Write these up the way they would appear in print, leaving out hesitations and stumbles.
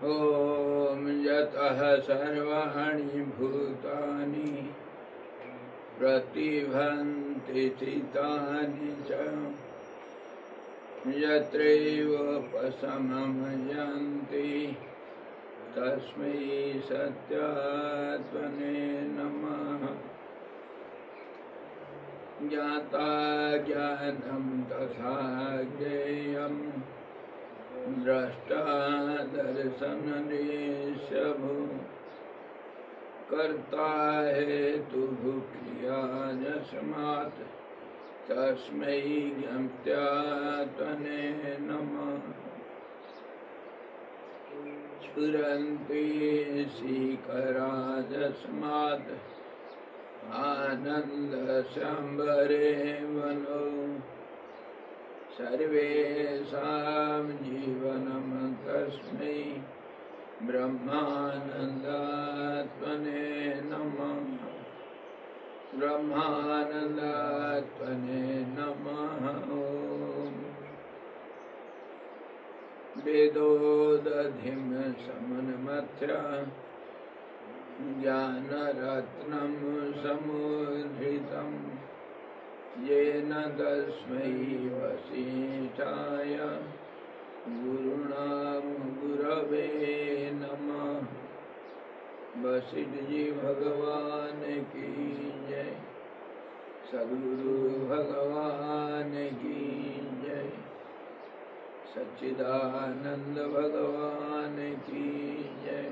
ॐ यतः सर्वाणि भूतानि प्रतिभान्ति स्थितानि च यत्रैवोपशमं यान्ति तस्मै सत्यात्मने नमः। ज्ञाता ज्ञानं तथा ज्ञेयं द्रष्टा दर्शनलेशभु कर्ता हेतुः क्रिया यस्मात् तस्मै ज्ञात्यात्मने नमः। स्फुरन्ति शिखरा यस्मात् आनन्दसंभरे मनो सर्वेषां जीवनं तस्मै ब्रह्मानन्दात्मने नमः। ब्रह्मानन्दात्मने नमः। वेदोदधिं समन्मथ्य ज्ञानरत्नं समुद्धृतं येन तस्मै वसिष्ठाय गुरुणा गुरवे नमः। वशिष्ठ जी भगवान की जय। सद्गुरु भगवान की जय। सच्चिदानंद भगवान की जय।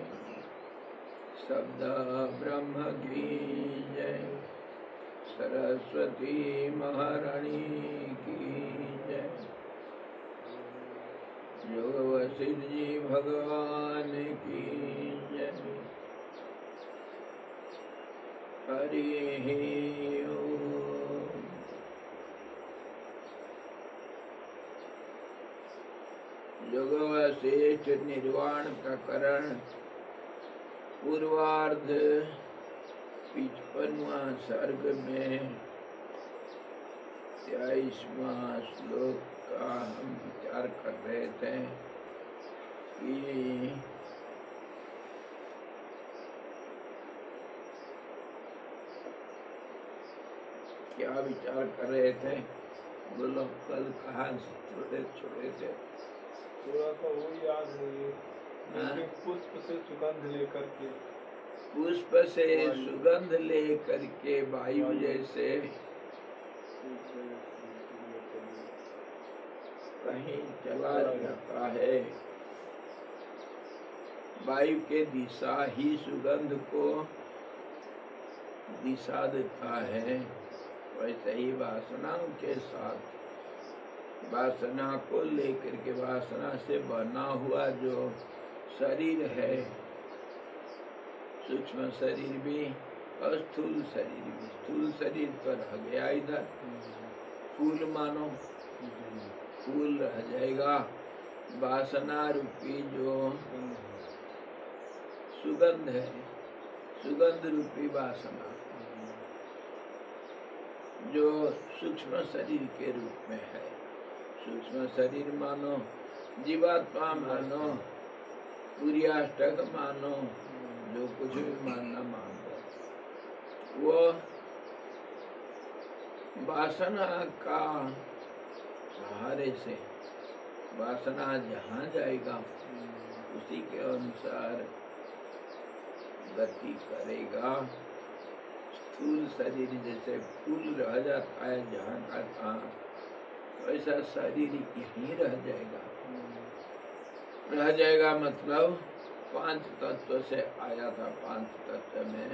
शब्द ब्रह्म की जय। सरस्वती महारानी की जय। योग वशिष्ठ जी भगवान की जय। हरि ओम। योग वशिष्ठ निर्वाण प्रकरण पूर्वार्ध 55वां सर्ग में 23वां श्लोक का हम विचार कर रहे थे कि क्या विचार कर रहे थे? बोलो, कल कहाँ छोड़े थे? थोड़ा सा वो याद नहीं है। पुष्प से सुगंध लेकर के, पुष्प से सुगंध लेकर के वायु जैसे कहीं चला जाता है। वायु के दिशा ही सुगंध को दिशा देता है। वैसे ही वासनाओं के साथ वासना को लेकर के वासना से बना हुआ जो शरीर है, सूक्ष्म शरीर भी और स्थूल शरीर भी। स्थूल शरीर तो रह गया इधर, फूल मानो फूल रह जाएगा। वासना रूपी जो सुगंध है, सुगंध रूपी वासना जो सूक्ष्म शरीर के रूप में है। सूक्ष्म शरीर मानो, जीवात्मा मानो, सूर्याष्टक मानो, जो कुछ भी मानना मान लो, वो वासना का सहारे से वासना जहाँ जाएगा उसी के अनुसार गति करेगा। स्थूल शरीर जैसे फूल रह जाता है जहाँ का तहाँ, वैसा शरीर यहीं रह जाएगा। रह जाएगा मतलब 5 तत्व से आया था, 5 तत्व में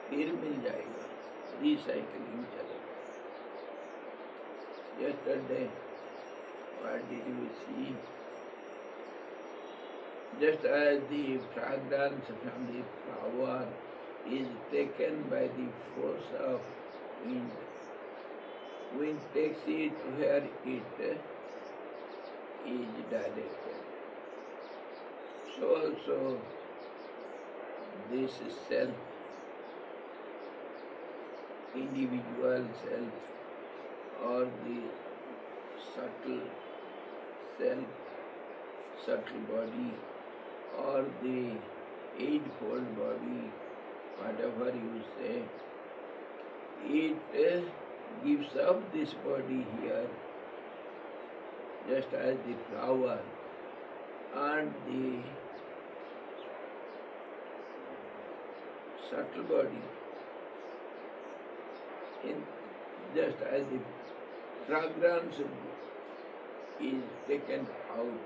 फिर मिल जाएगा। रिसाइकलिंग चलेगा। Yesterday, what did we see? Just as the fragrance from the flower is taken by the force of wind, wind takes it where it is directed. So also this self, individual self, or the subtle self, subtle body or the eightfold body, whatever you say, it gives up this body here, just as the flower and the subtle body, in just as the fragrance is taken out,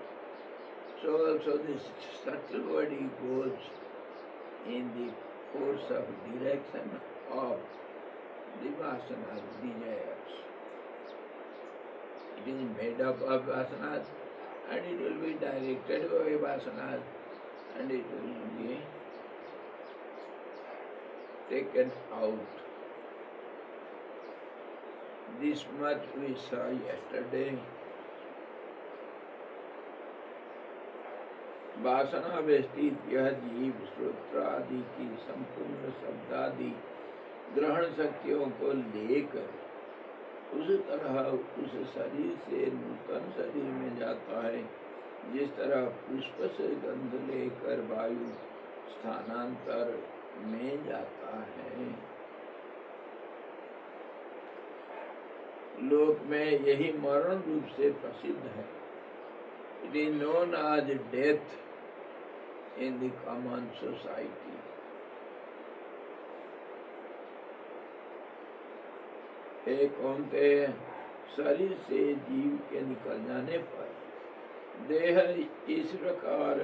so also this subtle body goes in the force of direction of the vasanas, desires. It is made up of vasanas and it will be directed by vasanas and it will be taken out. This much we saw yesterday. वासना वेष्टित यह जीव श्रोत्रादि की संपूर्ण शब्दादि ग्रहण शक्तियों को लेकर उस तरह उस शरीर से नूतन शरीर में जाता है, जिस तरह पुष्प से गंध लेकर वायु स्थानांतर में जाता है। लोक में यही मरण रूप से प्रसिद्ध है। It is known as death in the common society. हे कौन्तेय, शरीर से जीव के निकल जाने पर देह इस प्रकार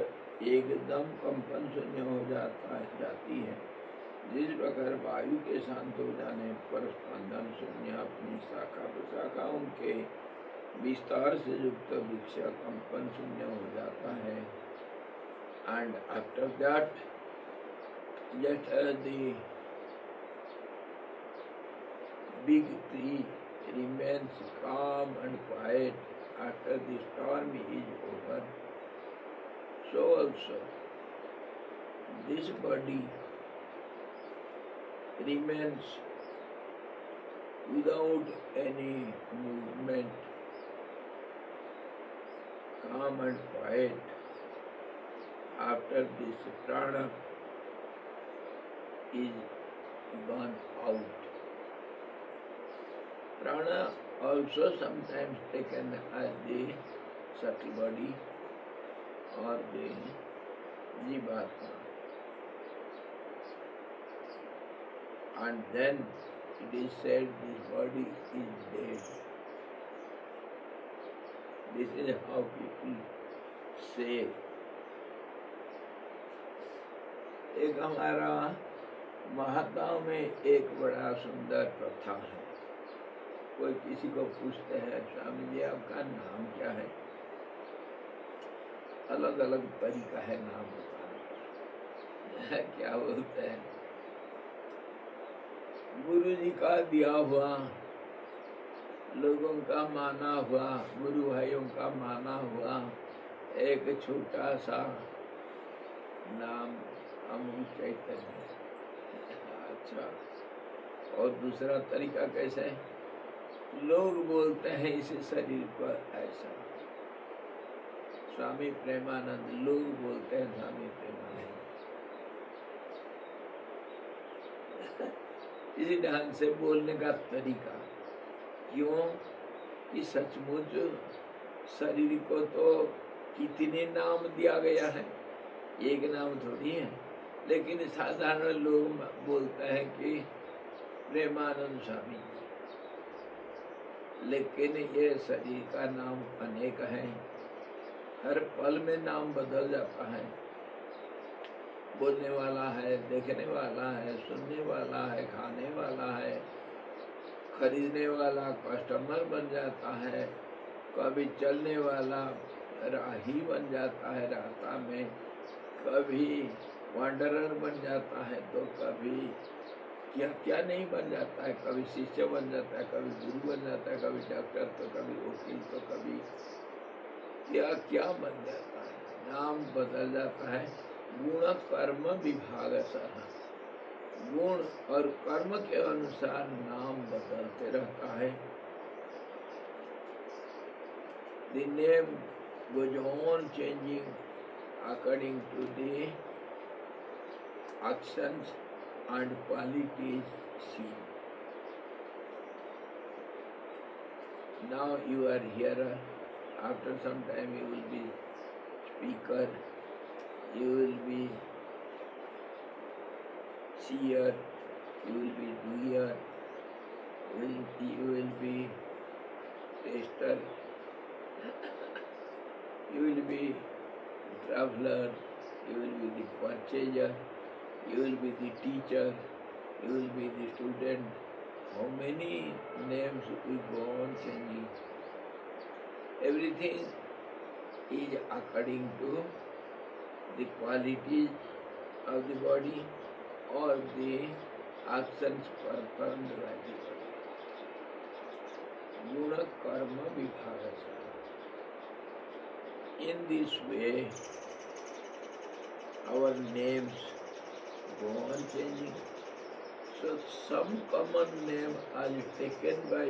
एकदम कंपन शून्य हो जाती है, जिस प्रकार वायु के शांत हो जाने पर स्पंदन शून्य अपनी शाखा प्रशाखाओं के विस्तार से युक्त वृक्ष कंपन शून्य हो जाता है। And after that just as the big tree remains calm and quiet after the storm is over, so also this body remains without any movement, calm and quiet after this prana is gone out. Prana also sometimes taken as the subtle body or the jivatma, and then it is said this body is dead. This is how people say. एक हमारा महात्माओं में एक बड़ा सुंदर प्रथा है। कोई किसी को पूछते हैं, स्वामी जी आपका नाम क्या है? अलग अलग तरीका है नाम बताने का। क्या बोलते हैं? गुरु जी का दिया हुआ, लोगों का माना हुआ, गुरु भाइयों का माना हुआ एक छोटा सा नाम अमृत चैतन्य। अच्छा, और दूसरा तरीका कैसे है? लोग बोलते हैं इस शरीर पर ऐसा, स्वामी प्रेमानंद। लोग बोलते हैं स्वामी प्रेमानंद। इसी ढंग से बोलने का तरीका क्यों कि सचमुच शरीर को तो कितने नाम दिया गया है, एक नाम थोड़ी है। लेकिन साधारण लोग बोलते हैं कि प्रेमानंद स्वामी, लेकिन ये शरीर का नाम अनेक है। हर पल में नाम बदल जाता है। बोलने वाला है, देखने वाला है, सुनने वाला है, खाने वाला है, खरीदने वाला कस्टमर बन जाता है, कभी चलने वाला राही बन जाता है रास्ता में, कभी वांडरर बन जाता है, तो कभी क्या क्या नहीं बन जाता है, कभी शिष्य बन जाता है, कभी गुरु बन जाता है, कभी डॉक्टर, तो कभी वकील, तो कभी क्या क्या बन जाता है। नाम बदल जाता है। गुण कर्म विभाग सह, गुण और कर्म के अनुसार नाम बदलते रहता है। The name goes on changing according to the actions and qualities seen. Now you are hearer, after some time you will be speaker, you will be seer, you will be doer, you will be taster, you will be traveler, you will be the purchaser, you will be the teacher, you will be the student. How many names we go on changing? Everything is according to the qualities of the body or the actions performed by the body. Guna karma vibhagasa. In this way, our names go on changing. So some common name are taken by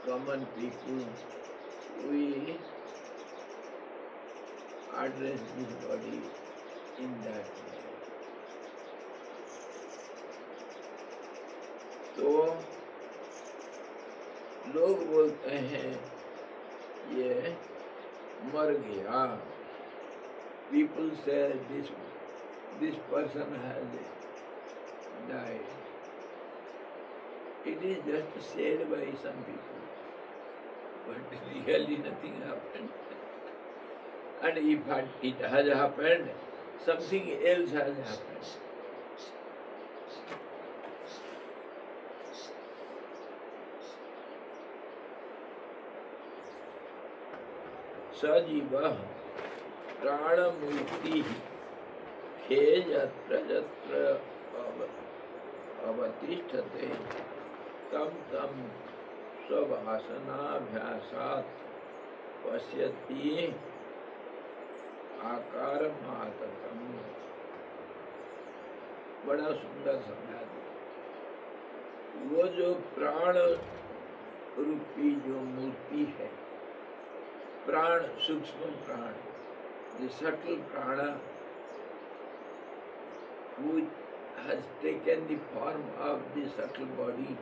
common people. We address this body in that way. तो लोग बोलते हैं ये मर गया. People say this person has died. It is just said by some people, but really nothing happened. And if it has happened, something else has happened. सजीवः प्राणमूर्तिः हे यत्र यत्र अवतिष्ठते तं तं स्ववासनाभ्यासात् पश्यति आकारमागतम्. बड़ा सुंदर समझा दिया. वो जो प्राण रूपी जो मूर्ति है, प्राण सूक्ष्म प्राण, the subtle prana which has taken the form of the subtle body.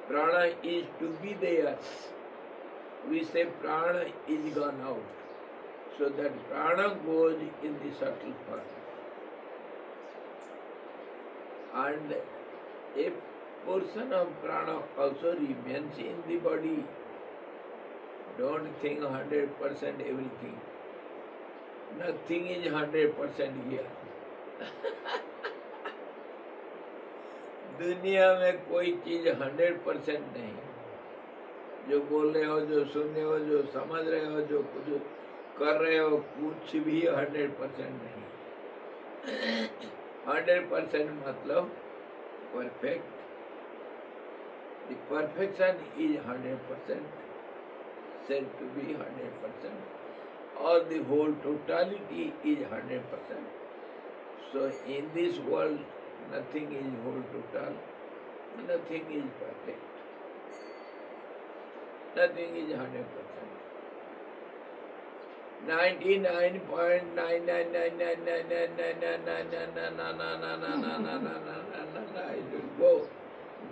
Prana is to be there. We say prana is gone out. So that prana goes in the subtle form. And a portion of prana also remains in the body. Don't think 100% everything. Nothing is 100% here. दुनिया में कोई चीज 100% नहीं. जो बोल रहे हो, जो सुन रहे हो, जो समझ रहे हो, जो कुछ कर रहे हो, कुछ भी 100% नहीं. 100% मतलब perfect. The perfection is 100%. Said to be 100%, or the whole totality is 100%. So in this world, nothing is whole total, nothing is perfect, nothing is 100%. 99.9999999999999 it will go,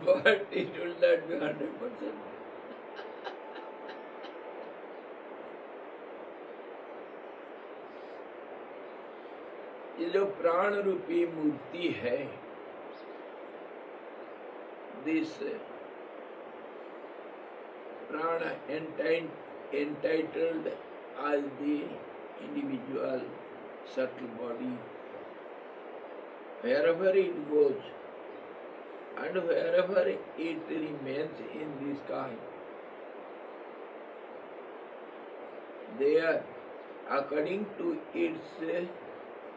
but it will not be 100%. ये जो प्राण रूपी मूर्ति है, this प्राण entitled as the individual subtle body, wherever it goes and wherever it remains in the sky, there according to its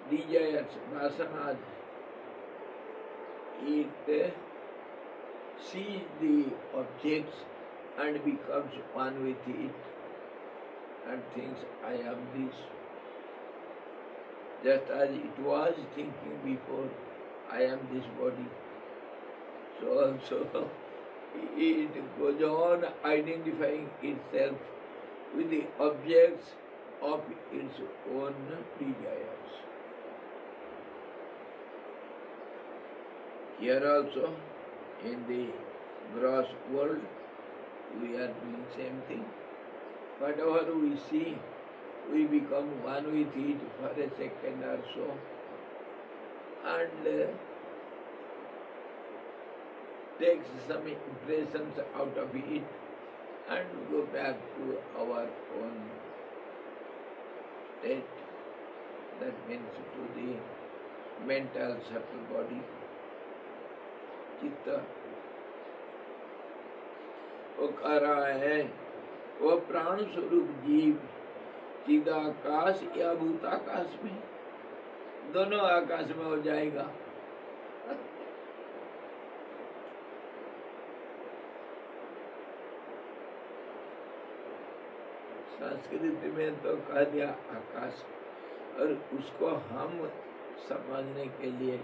desires, vasanas, it sees the objects and becomes one with it and thinks, I am this. Just as it was thinking before, I am this body. So also it goes on identifying itself with the objects of its own desires. Here also, in the gross world, we are doing same thing. Whatever we see, we become one with it for a second or so, and takes some impressions out of it and go back to our own state. That means to the mental subtle body, चित्त. वो कह रहा है वो प्राण स्वरूप जीव चिदाकाश या भूताकाश में, दोनों आकाश में हो जाएगा. संस्कृत में तो कह दिया आकाश, और उसको हम समझने के लिए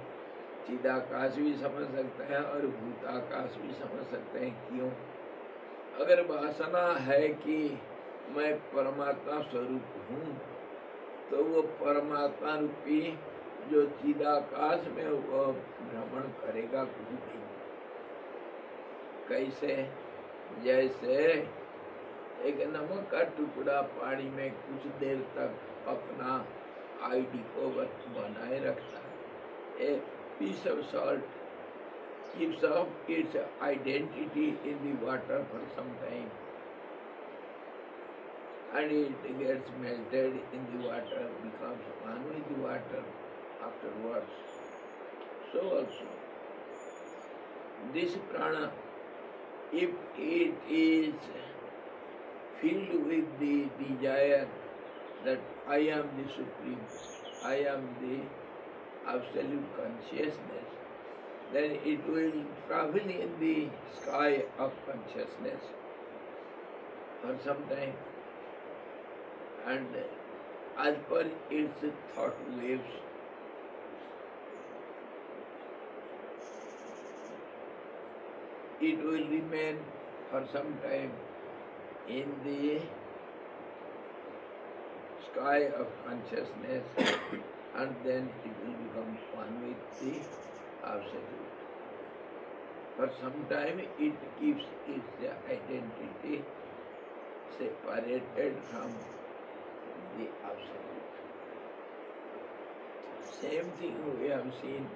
चिदाकाश भी समझ सकते हैं और भूताकाश भी समझ सकते हैं. क्यों? अगर वासना है कि मैं परमात्मा स्वरूप हूँ, तो वो परमात्मा रूपी जो चिदाकाश में वो भ्रमण करेगा कुछ दिन. कैसे? जैसे एक नमक का टुकड़ा पानी में कुछ देर तक अपना आईडी को बनाए रखता है. ए piece of salt keeps up its identity in the water for some time, and it gets melted in the water, becomes one with the water afterwards. So also, this prana, if it is filled with the desire that I am the Supreme, I am the absolute consciousness, then it will travel in the sky of consciousness for some time, and as per its thought waves, it will remain for some time in the sky of consciousness, and then it will become one with the Absolute. For some time it keeps its identity separated from the Absolute. Same thing we have seen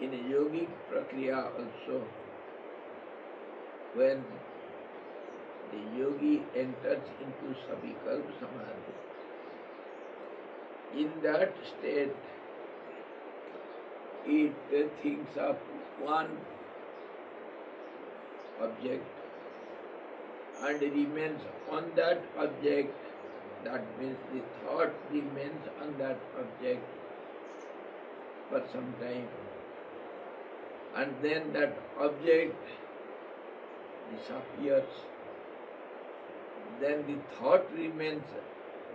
in yogic prakriya also. When the yogi enters into Savikalp Samadhi, in that state, it thinks of one object and remains on that object. That means the thought remains on that object for some time, and then that object disappears. Then the thought remains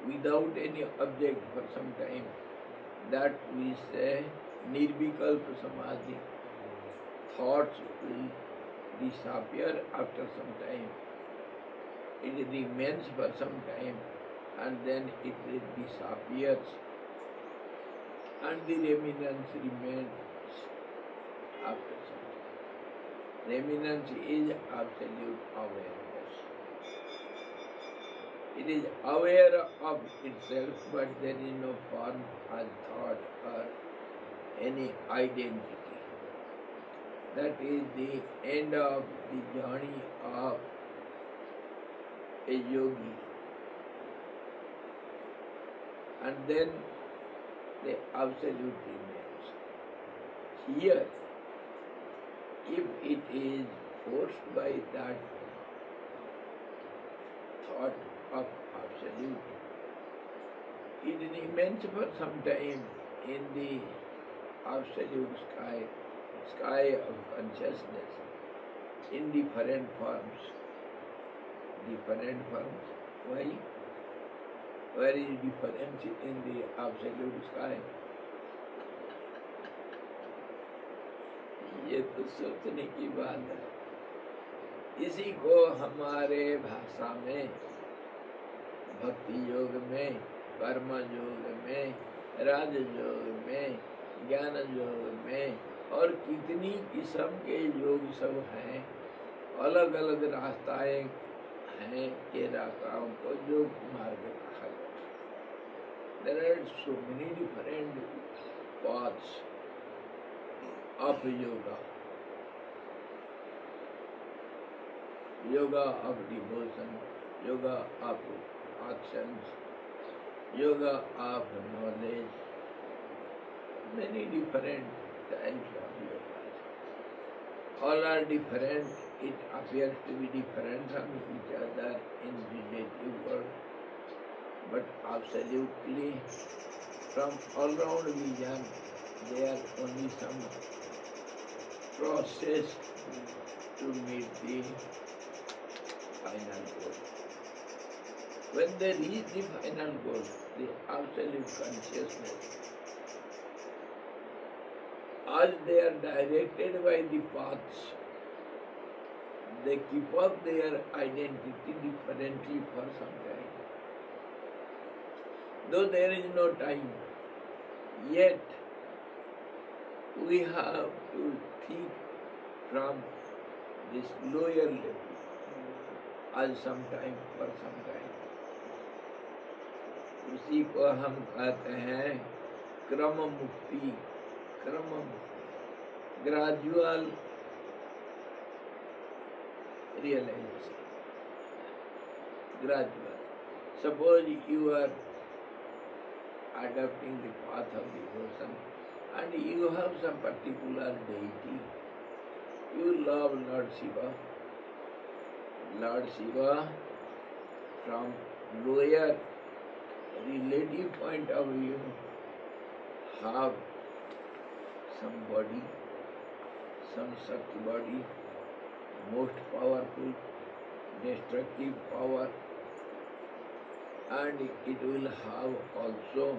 without any object for some time. That we say Nirvikalpa Samadhi. Thoughts will disappear after some time. It remains for some time, and then it disappears, and the remnants remains after some time. Remnants is absolute awareness. It is aware of itself, but there is no form or thought or any identity. That is the end of the journey of a yogi. And then the absolute remains. Here, if it is forced by that thought of absolute, it remains for some time in the absolute sky of consciousness, in different forms. Different forms. Why? Where is difference in the absolute sky? ये तो सोचने की बात है. इसी को हमारे भाषा में भक्ति योग में, कर्म योग में, राज योग में, ज्ञान योग में, और कितनी किस्म के योग सब हैं, अलग अलग रास्ताएं हैं। ये रास्ताओं को योग मार्ग कहा जाता है। There are so many different paths of yoga. Yoga of devotion, yoga of actions, yoga of knowledge, many different types of yoga. All are different. It appears to be different from each other in relative world, but absolutely from all-round vision, they are only some process to meet the final goal. When they reach the final goal, the absolute consciousness, as they are directed by the paths, they keep up their identity differently for some time. Though there is no time, yet we have to think from this lower level as some time for some time. उसी को हम कहते हैं क्रम मुक्ति, gradual realization, gradual. Suppose you are adopting the path of devotion and you have some particular deity. You love Lord Shiva. Lord Shiva, from lower relative point of view, have some body, some Shakti body, most powerful, destructive power, and it will have also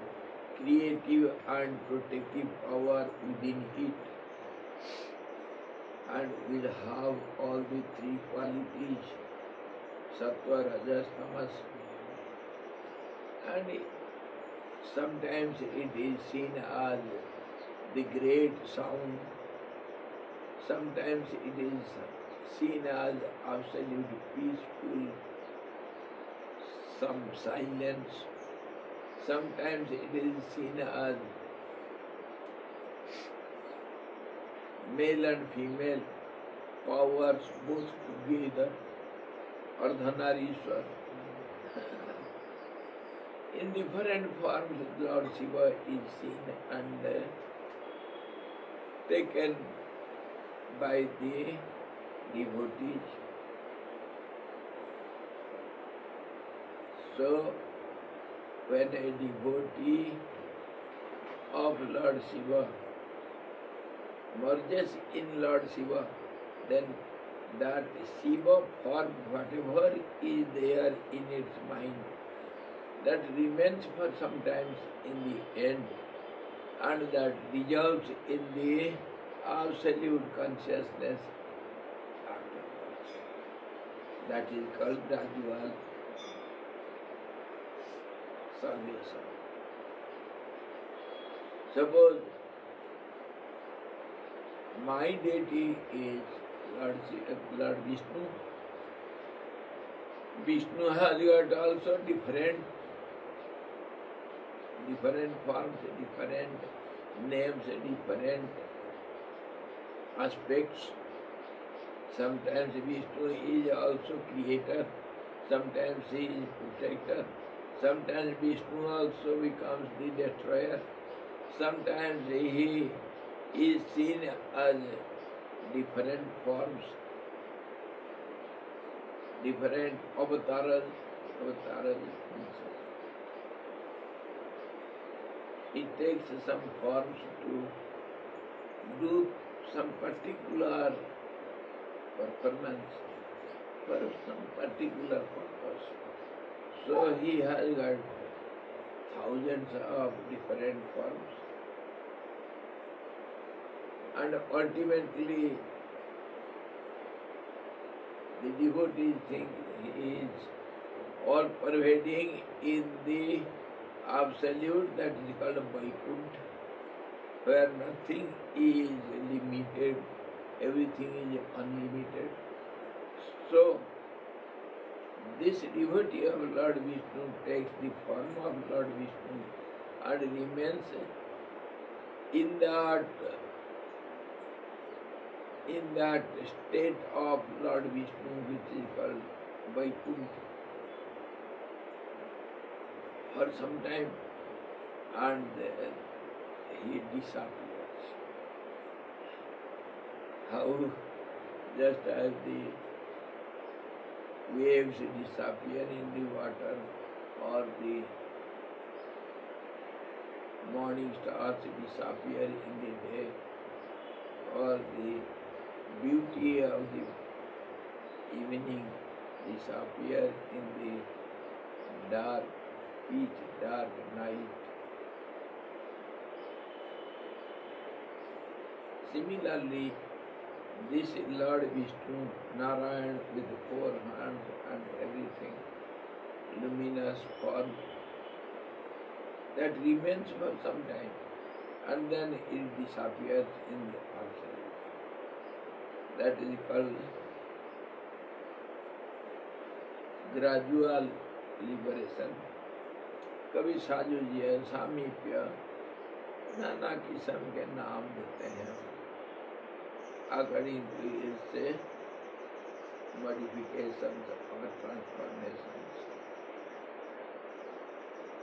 creative and protective power within it, and will have all the three qualities, Sattva, Rajas, Tamas, and sometimes it is seen as the great sound, sometimes it is seen as absolute peaceful, some silence, sometimes it is seen as male and female powers both together, Ardhanarishwar. In different forms, Lord Shiva is seen and taken by the devotees. So, when a devotee of Lord Shiva merges in Lord Shiva, then that Shiva form, whatever is there in its mind, that remains for some time in the end, and that dissolves in the absolute consciousness afterwards. That is called gradual salvation. Suppose my deity is Lord Vishnu. Vishnu has got also different forms, different names, different aspects. Sometimes Vishnu is also creator, sometimes he is protector, sometimes Vishnu also becomes the destroyer, sometimes he is seen as different forms, different avatars. It takes some forms to do some particular performance for some particular purpose. So he has got thousands of different forms, and ultimately the devotees think he is all pervading in the absolute, that is called Vaikuntha, where nothing is limited, everything is unlimited. So, this devotee of Lord Vishnu takes the form of Lord Vishnu and remains in that state of Lord Vishnu, which is called Vaikuntha, for some time, and then he disappears. How? Just as the waves disappear in the water, or the morning stars disappear in the day, or the beauty of the evening disappear in the dark, pitch dark night. Similarly, this Lord Vishnu, Narayan with 4 hands and everything, luminous form, that remains for some time and then it disappears in the absolute. That is called gradual liberation. कभी साजुज्य, सामीप्य, नाना किस्म के नाम देते हैं according to its modifications or transformations.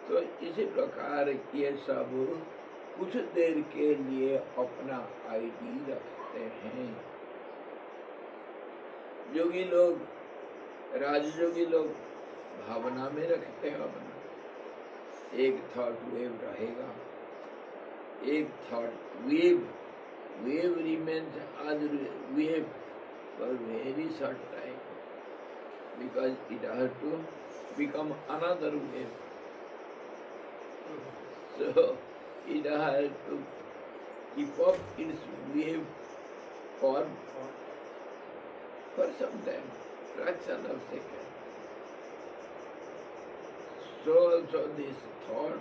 तो इसी प्रकार ये सब कुछ देर के लिए अपना आईडी रखते हैं। योगी लोग, राजयोगी लोग भावना में रखते हैं अपना, एक थॉट वेव रहेगा, एक thought wave remains as wave for very short time, because it has to become another wave. So it has to keep up its wave form for some time, fraction of second. So also this thought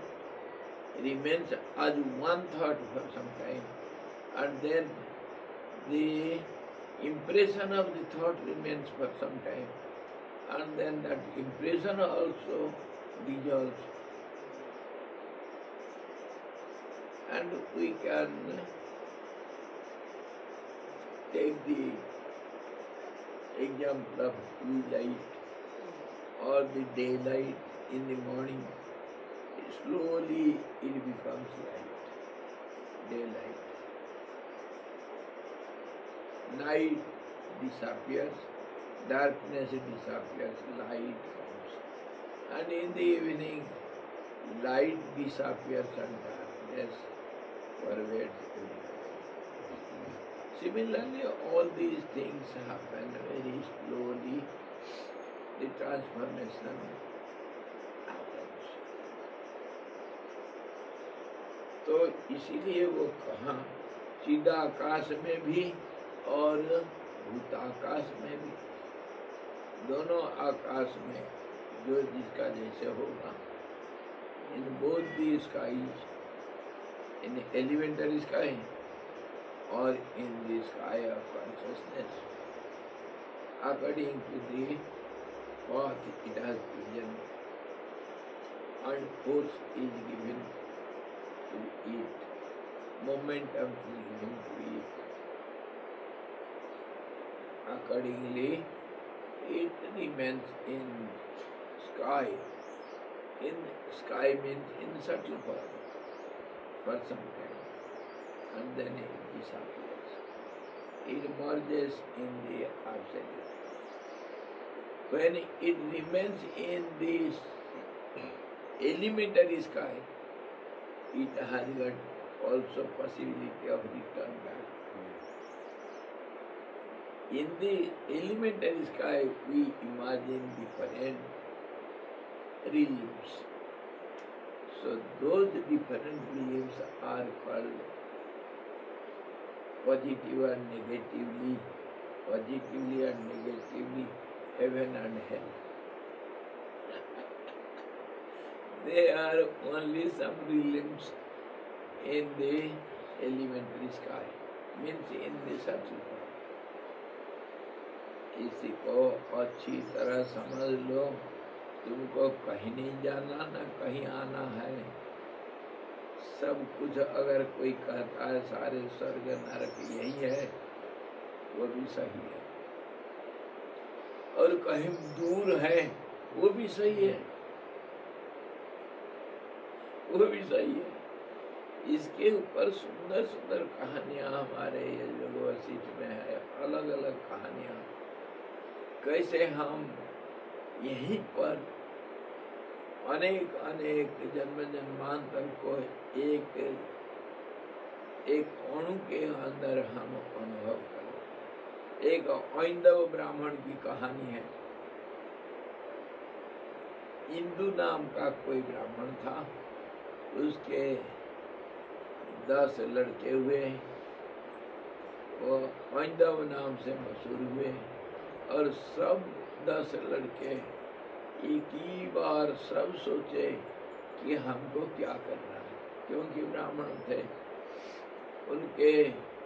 remains as one thought for some time, and then the impression of the thought remains for some time, and then that impression also dissolves. And we can take the example of twilight or the daylight in the morning. Slowly it becomes light, daylight. Night disappears, darkness disappears, light comes. And in the evening, light disappears and darkness pervades everywhere. Similarly, all these things happen very slowly. The transformation happens. तो इसीलिए वो कहा सीधा आकाश में भी और भूताकाश में भी, दोनों आकाश में जो जिसका जैसे होगा, in both the skies, in elementary sky और in the sky of consciousness, according to the path it has chosen, and force is given to it, momentum is given to it. Accordingly, it remains in sky. In sky means in subtle form for some time, and then it disappears. It merges in the absolute. When it remains in this elementary sky, it has got also possibility of return back. In the elementary sky, we imagine different realms. So those different realms are called positive and negatively, heaven and hell. they are only some realms in the elementary sky, means in the subtle world. इसी को अच्छी तरह समझ लो, तुमको कहीं नहीं जाना न कहीं आना है। सब कुछ अगर कोई कहता है सारे स्वर्ग नरक यही है, वो भी सही है, और कहीं दूर है वो भी सही है, वो भी सही है। इसके ऊपर सुंदर सुंदर कहानियां हमारे ये योग वशिष्ठ में है, अलग अलग कहानियां, कैसे हम यहीं पर अनेक अनेक जन्म जन्मांतर को एक अणु के अंदर हम अनुभव करें। एक ऐंदव ब्राह्मण की कहानी है। इंदु नाम का कोई ब्राह्मण था, उसके 10 लड़के हुए, वो ऐंदव नाम से मशहूर हुए, और सब 10 लड़के एक ही बार सब सोचे कि हमको क्या करना है, क्योंकि ब्राह्मण थे, उनके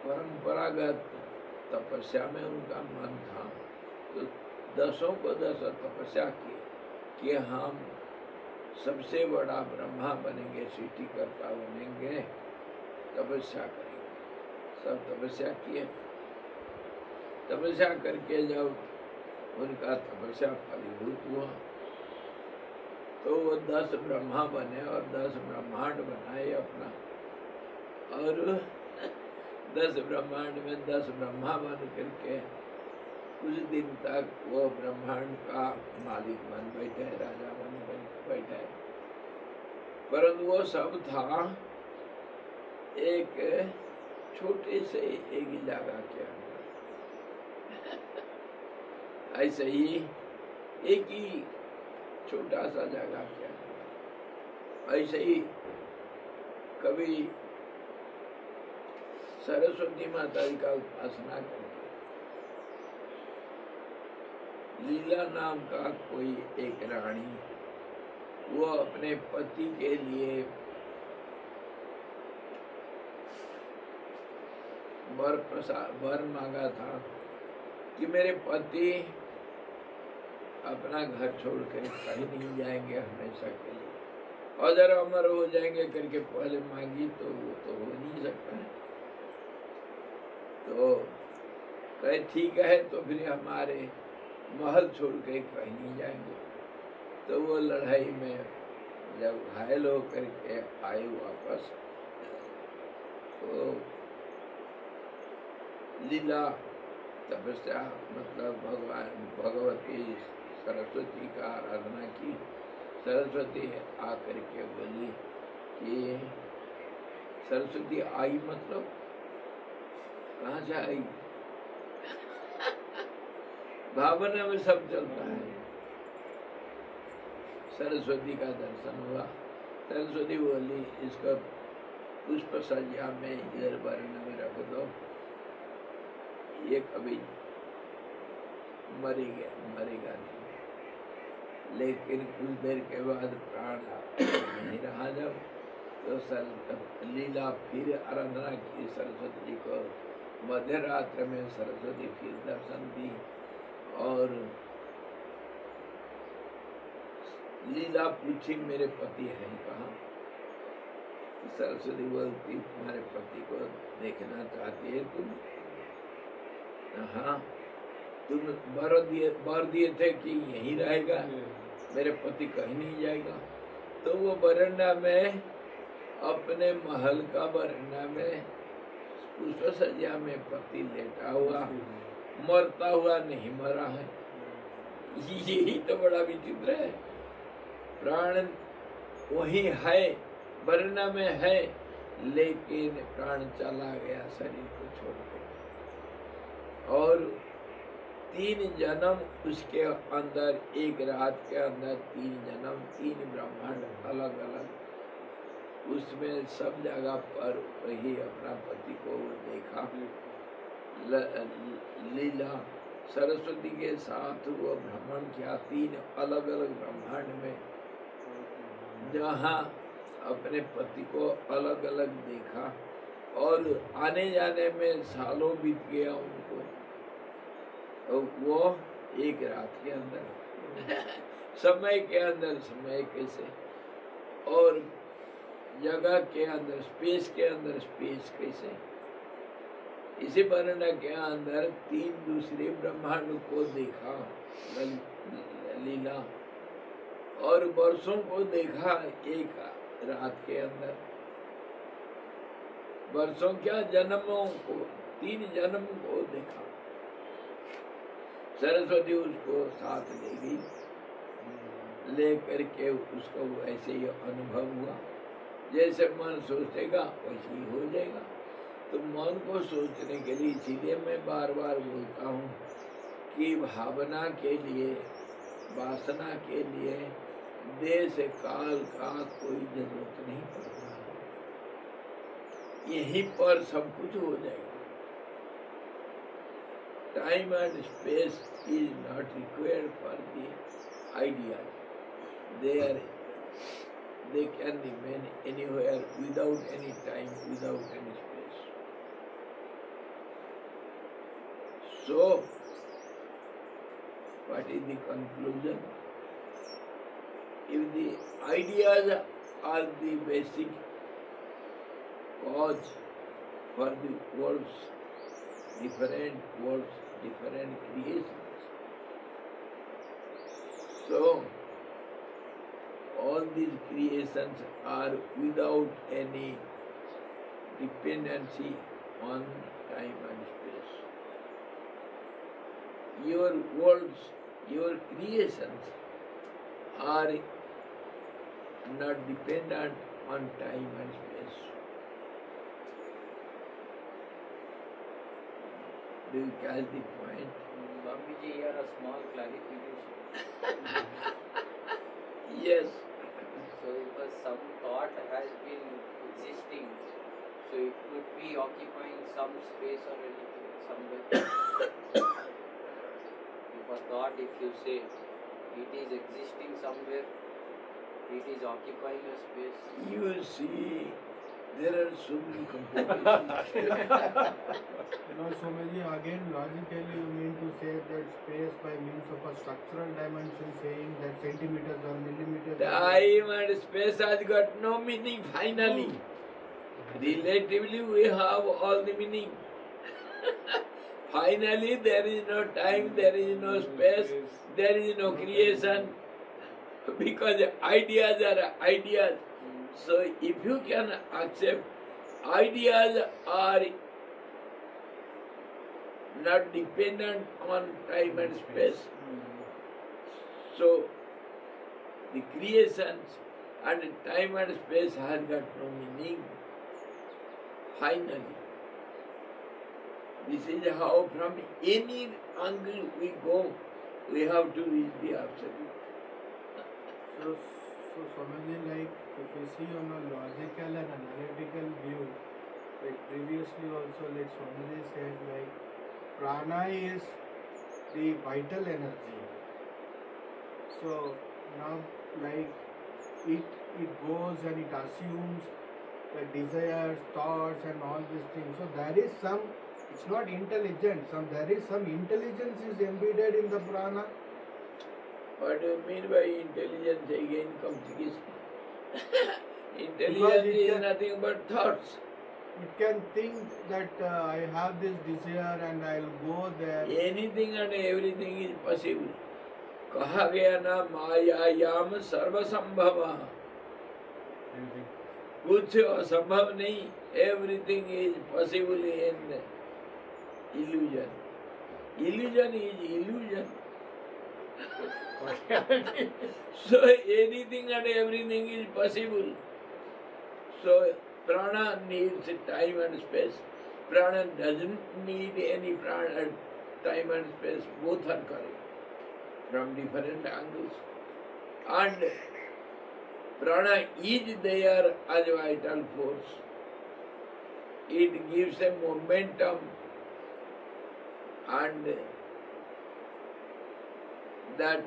परंपरागत तपस्या में उनका मन था। तो 10 को 10 तपस्या की कि हम सबसे बड़ा ब्रह्मा बनेंगे, सृष्टिकर्ता बनेंगे, तपस्या करेंगे। सब तपस्या किए। तपस्या करके जब उनका तपस्या फलीभूत हुआ तो वो 10 ब्रह्मा बने और 10 ब्रह्मांड बनाए अपना, और 10 ब्रह्मांड में 10 ब्रह्मा बन करके कुछ दिन तक वो ब्रह्मांड का मालिक बन बैठे, राजा बन बैठे। परंतु वो सब था एक छोटे से एक जगह के अंदर। ऐसे ही एक ही छोटा सा जगह के अंदर, ऐसे ही कभी सरस्वती माता जी का उपासना करके लीला नाम का कोई एक रानी, वो अपने पति के लिए वर मांगा था कि मेरे पति अपना घर छोड़ के कहीं नहीं जाएंगे हमेशा के लिए, अजर अमर हो जाएंगे करके पहले मांगी, तो वो तो हो नहीं सकता है। तो कहे ठीक है, तो फिर हमारे महल छोड़ के कहीं नहीं जाएंगे। तो वो लड़ाई में जब घायल होकर के आए वापस, तो लीला तपस्या मतलब भगवती सरस्वती का आराधना की। सरस्वती आकर के बोली कि सरस्वती आई मतलब कहाँ से आई? भावना में सब चलता है। सरस्वती का दर्शन हुआ। सरस्वती बोली इसका पुष्प सज्जा में इधर वर्ण में रख दो, ये कभी मरेगा नहीं। लेकिन कुछ देर के बाद प्राण नहीं रहा, जब तो लीला फिर आराधना की सरस्वती जी को। मध्य रात्र में सरस्वती फिर दर्शन दी, और लीला पूछी मेरे पति हैं कहाँ? सरस्वती बोलती तुम्हारे पति को देखना चाहती है तुम? हाँ, तुम बर दिए थे कि यहीं रहेगा, मेरे पति कहीं नहीं जाएगा। तो वो बरंडा में, अपने महल का बरंडा में पुष्प सज्जा में पति लेटा हुआ, मरता हुआ नहीं मरा है। यही तो बड़ा विचित्र है। प्राण वही है, बरंडा में है, लेकिन प्राण चला गया शरीर को छोड़ के। और 3 जन्म उसके अंदर, एक रात के अंदर 3 जन्म, 3 ब्रह्मांड अलग अलग। उसमें सब जगह पर वही अपना पति को देखा। लीला सरस्वती के साथ वो भ्रमण किया 3 अलग अलग ब्रह्मांड में। जहाँ अपने पति को अलग अलग देखा और आने जाने में सालों बीत गया उनको, तो वो एक रात के अंदर समय के अंदर समय कैसे, और जगह के अंदर स्पेस के अंदर स्पेस कैसे, इसी वर्णन के अंदर 3 दूसरे ब्रह्मांड को देखा लीला, और वर्षों को देखा एक रात के अंदर। वर्षों क्या, जन्मों को, 3 जन्म को देखा। सरस्वती उसको साथ ले गई, ले करके उसको वैसे ही अनुभव हुआ, जैसे मन सोचेगा वैसे ही हो जाएगा। तो मन को सोचने के लिए, इसीलिए मैं बार बार बोलता हूँ कि भावना के लिए, वासना के लिए देश काल का कोई जरूरत नहीं पड़ता है, यहीं पर सब कुछ हो जाएगा। Time and space is not required for the idea, they can remain anywhere without any time, without any space. So, what is the conclusion? If the ideas are the basic cause for the world's different creations, so all these creations are without any dependency on time and space. Your worlds, your creations are not dependent on time and space. Do you catch the point? Swamiji, here a small clarification. Yes. So if some thought has been existing, so it could be occupying some space or anything somewhere. If a thought, if you say it is existing somewhere, it is occupying a space. You see, there are so many complications. Swamiji, again logically you mean to say that space by means of a structural dimension, saying that centimeters or millimeters. Time and space has got no meaning finally. Relatively we have all the meaning. Finally there is no time, there is no space, there is no creation, because ideas are ideas. So if you can accept ideas are not dependent on time and space, so the creations and time and space has got no meaning. Finally, this is how from any angle we go, we have to reach the absolute. So Swamiji, like if we see on a logical and analytical view, like previously also, like Swamiji said, like prana is the vital energy. So now, like it goes and it assumes like desires, thoughts, and all these things. So there is some. It's not intelligent. There is some intelligence is embedded in the prana. What do you mean by intelligence? Again, complication. Intelligence is nothing but thoughts. It can think that I have this desire and I'll go there. Anything and everything is possible. कहा गया ना मायायाम सर्वसंभव, कुछ असंभव नहीं. Everything is possible in illusion. Illusion is illusion. So anything and everything is possible. So prana needs time and space. Prana doesn't need any prana, time and space. Both are correct from different angles. And prana is there as vital force. It gives a momentum and that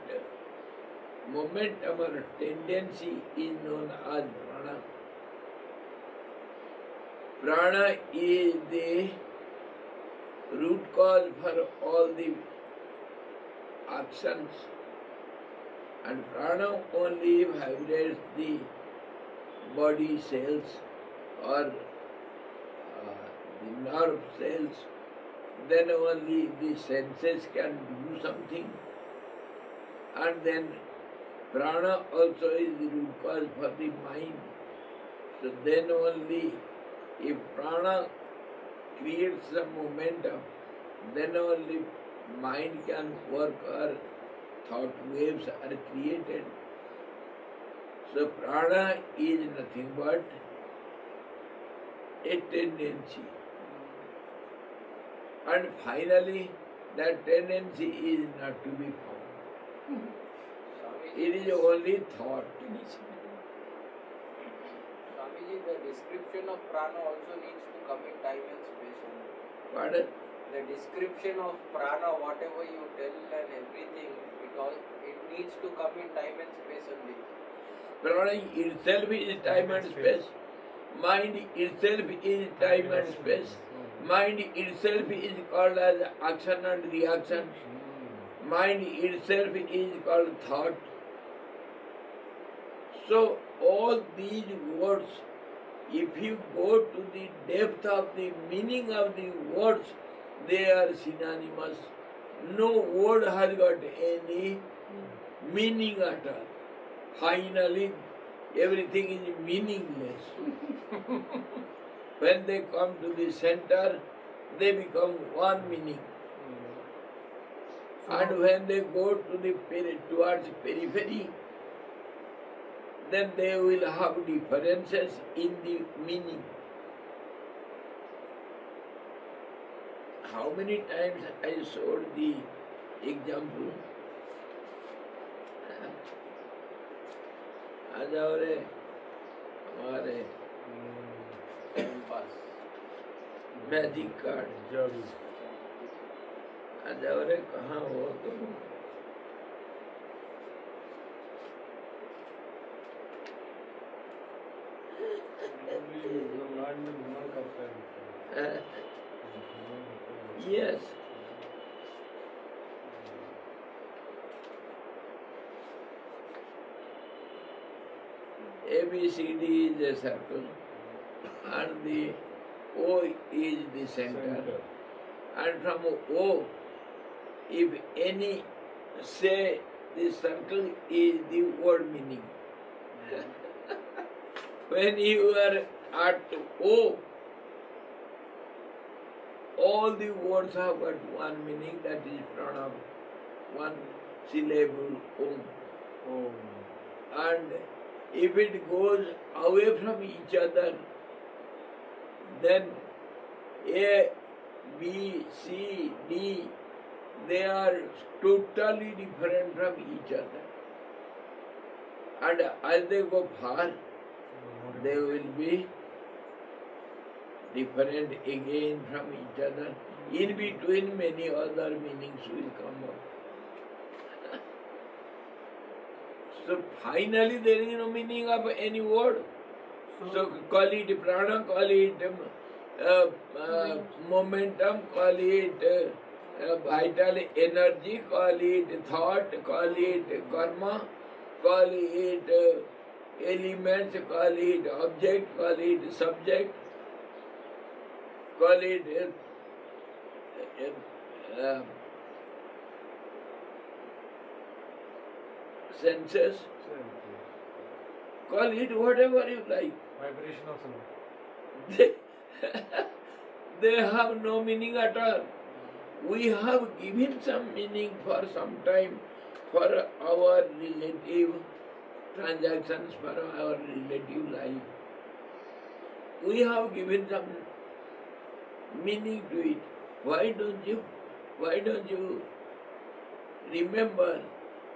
momentum or tendency is known as prana. Prana is the root cause for all the actions, and prana only vibrates the body cells or the nerve cells. Then only the senses can do something, and then prana also is the root cause for the mind. So then only, if prana creates some momentum, then only mind can work or thought waves are created. So prana is nothing but a tendency. And finally, that tendency is not to be found. It is only thought. Swamiji, the description of prana also needs to come in time and space only. Pardon? The description of prana, whatever you tell and everything, it needs to come in time and space only. Prana itself is time and space. Mind itself is time and space. Mind itself is called as action and reaction. Mind itself is called thought. So all these words, if you go to the depth of the meaning of the words, they are synonymous. No word has got any meaning at all. Finally, everything is meaningless. When they come to the center, they become one meaning. And when they go to the towards periphery, then they will have differences in the meaning. How many times I showed the example? आ जाओ रे हमारे magic card आ जाओ रे, कहाँ हो तुम? Yes. ABCD is a circle and the O is the center. And from O, if any say the circle is the word meaning. When you are at O, all the words have got one meaning, that is pranam, one syllable Om. And if it goes away from each other, then A, B, C, D, they are totally different from each other. And as they go far, they will be different again from each other. In between, many other meanings will come up. So finally, there is no meaning of any word. So call it prana, call it momentum, call it vital energy, call it thought, call it karma, call it elements, call it object, call it subject, call it senses, call it whatever you like. Vibration of sound. They have no meaning at all. We have given some meaning for some time for our relative transactions, for our relative life. We have given some meaning to it. Why don't you remember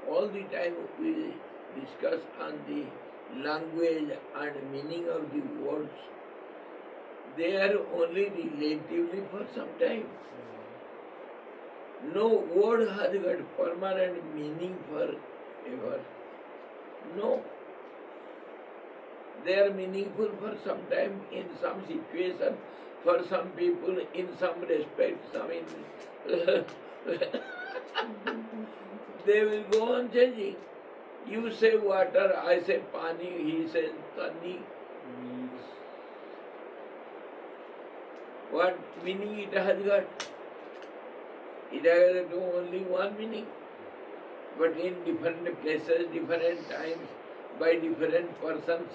all the time we discuss on the language and meaning of the words? They are only relatively for some time. No word has got permanent meaning forever. No. They are meaningful for some time in some situation, for some people in some respect, some in they will go on changing. You say water, I say pani, he says tani. What meaning it has got? It has got only one meaning. But in different places, different times, by different persons,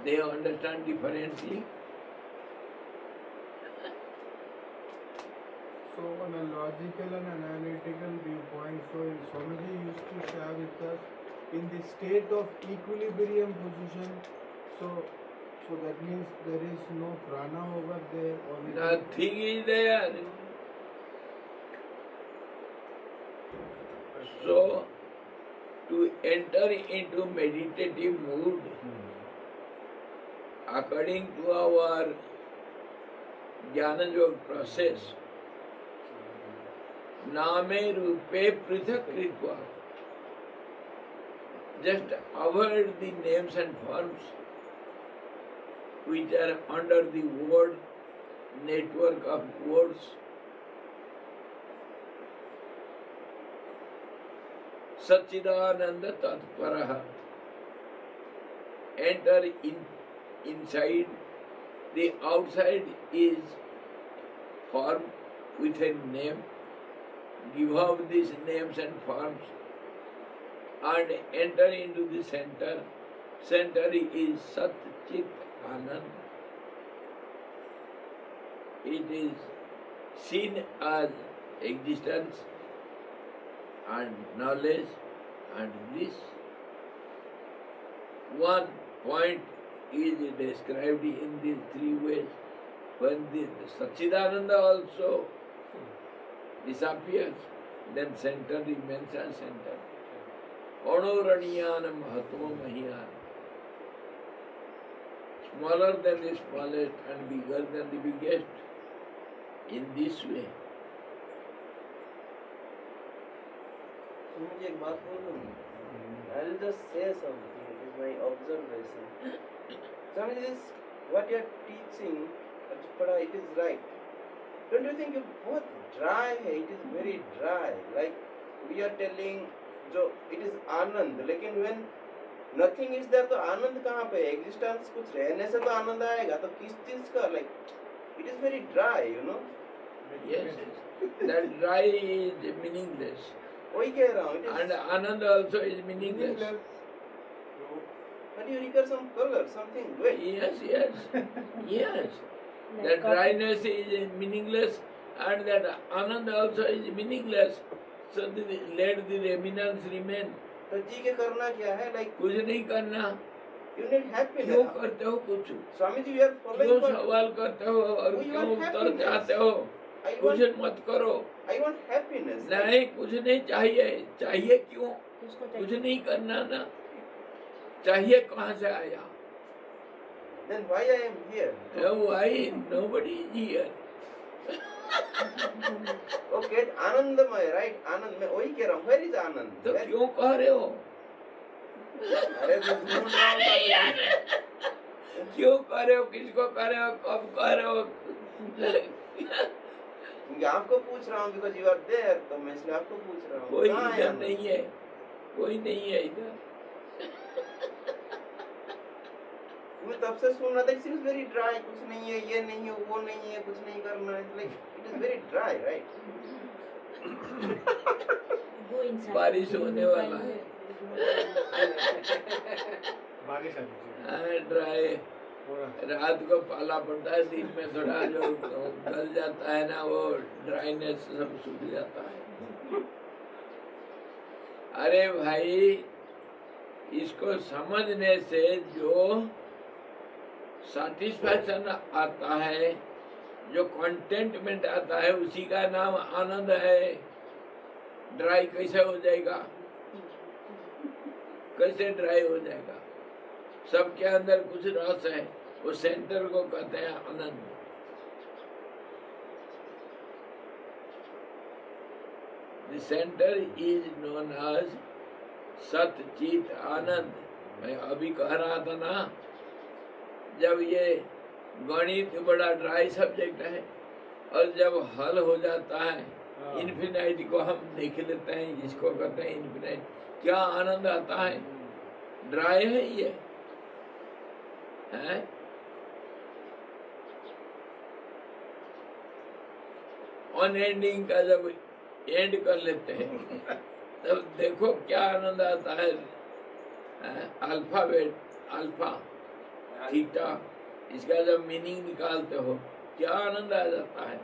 they understand differently. So on a logical and analytical viewpoint, so Swamiji used to share with us in the state of equilibrium position. So that means there is no prana over there, or Nothing is there. So, to enter into meditative mood, according to our Jnana Yoga process, Name Rupe Prithak Kritva, just avoid the names and forms which are under the word network of words. Satchidananda Tatparaha. Enter inside. The outside is form with a name. Give out these names and forms and enter into the center. Center is Sat Chit Anand. It is seen as existence and knowledge and bliss. One point is described in these three ways. When the Satchidananda also disappears, then center remains as center. Anuraniyana Mahatma Mahiyan. Smaller than the smallest and bigger than the biggest. In this way. मुझे एक बात बोलूं, I'll just say something. It is my observation. Swami, this what you are teaching, Ajpada, it is right. Don't you think you both dry? It is very dry. Like we are telling, जो it is आनंद, लेकिन when nothing is there तो आनंद कहाँ पे? Existence कुछ रहने से तो आनंद आएगा. तो किस चीज का? Like it is very dry, you know. Yes, that dry is meaningless. वही कह रहा हूँ. And Anand also is meaningless. But you require some color, something. Wait. Yes. That dryness is meaningless and that Anand also is meaningless. So let the remnants remain. तो जी के करना क्या है? Like कुछ नहीं करना. you need happiness. क्यों करते हो कुछ? Swami ji, you are following. क्यों सवाल करते हो और क्यों उत्तर चाहते हो? कुछ मत करो. I want happiness. नहीं, कुछ नहीं चाहिए. चाहिए क्यों? कुछ नहीं करना ना. चाहिए कहाँ से आया? Then why I am here? Why nobody is here? Okay, आनंदमय, right? आनंद, मैं वही कह रहा हूँ. Where is आनंद? तो क्यों कह रहे हो? अरे मैं ढूंढ रहा हूँ स्वामी जी. क्यों कह रहे हो? किसको कह रहे हो? कब कह रहे हो? क्योंकि आपको पूछ रहा हूँ because you are there, तो मैं इसलिए आपको पूछ रहा हूँ. कोई कहाँ है इधर आनंद? नहीं है. कोई नहीं है इधर. मैं तब से सुन रहा था. It seems very dry. कुछ नहीं है, ये नहीं है, वो नहीं है, कुछ नहीं करना है. Like it is very dry, right? बारिश होने वाला है. बारिश आनी ड्राई. रात को पाला पड़ता है, दिन में थोड़ा जो गल जाता है ना, वो ड्राइनेस सब सूख जाता है. अरे भाई, इसको समझने से जो सैटिस्फैक्शन आता है, जो कंटेंटमेंट आता है, उसी का नाम आनंद है. ड्राई कैसे हो जाएगा? कैसे ड्राई हो जाएगा? सबके अंदर कुछ रस है, वो सेंटर को कहते हैं आनंद. The center is known as सत चित आनंद। मैं अभी कह रहा था ना, जब ये गणित बड़ा ड्राई सब्जेक्ट है और जब हल हो जाता है इन्फिनाइट को हम देख लेते हैं, जिसको कहते हैं इन्फिनाइट, क्या आनंद आता है। ड्राई है ये है। अनएंडिंग का जब एंड कर लेते हैं तब देखो क्या आनंद आता है। अल्फाबेट अल्फा थीटा, इसका जब मीनिंग निकालते हो क्या आनंद आ जाता है।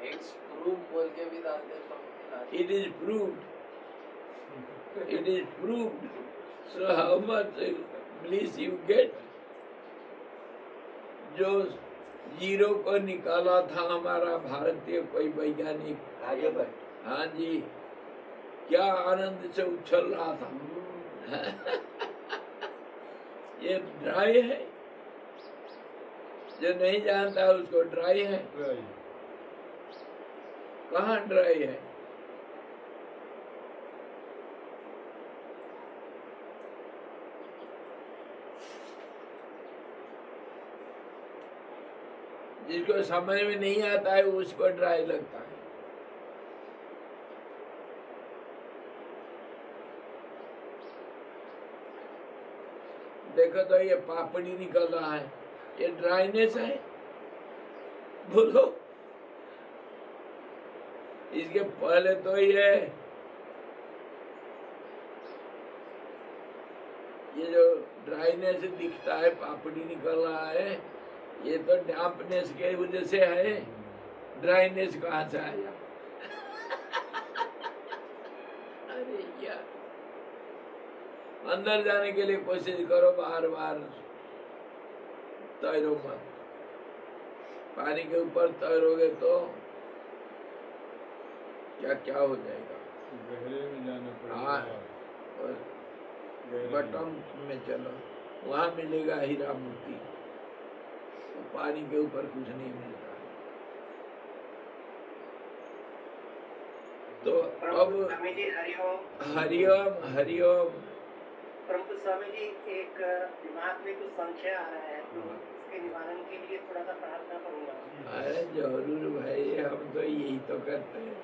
इट्स प्रूव बोल के भी डालते हैं। It is proved. It is proved. So how much bliss you get? जो जीरो को निकाला था हमारा भारतीय कोई वैज्ञानिक आर्यभट्ट। हाँ जी, क्या आनंद से उछल रहा था। ये ड्राई है, जो नहीं जानता उसको ड्राई है। कहाँ ड्राई है। जिसको समझ में नहीं आता है उसको ड्राई लगता है। देखो तो ये पापड़ी निकल रहा है, ये ड्राइनेस है। बोलो, इसके पहले तो ये जो ड्राइनेस दिखता है, पापड़ी निकल रहा है, ये तो डैम्पनेस के वजह से है। ड्राइनेस कहाँ से आया। अरे यार, अंदर जाने के लिए कोशिश करो, बार बार तैरो मत। पानी के ऊपर तैरोगे तो क्या क्या हो जाएगा। गहरे में जाना पड़ेगा। हाँ, और बटन में चलो, वहाँ मिलेगा हीरा मोती। तो पानी के ऊपर कुछ नहीं मिलता है। तो अब स्वामी जी हरिओम। हरिओम हरिओम। परंतु स्वामी जी एक दिमाग में कुछ संशय आ रहा है, तो इसके निवारण के लिए थोड़ा सा प्रार्थना करूंगा। अरे जरूर भाई, हम तो यही तो करते हैं।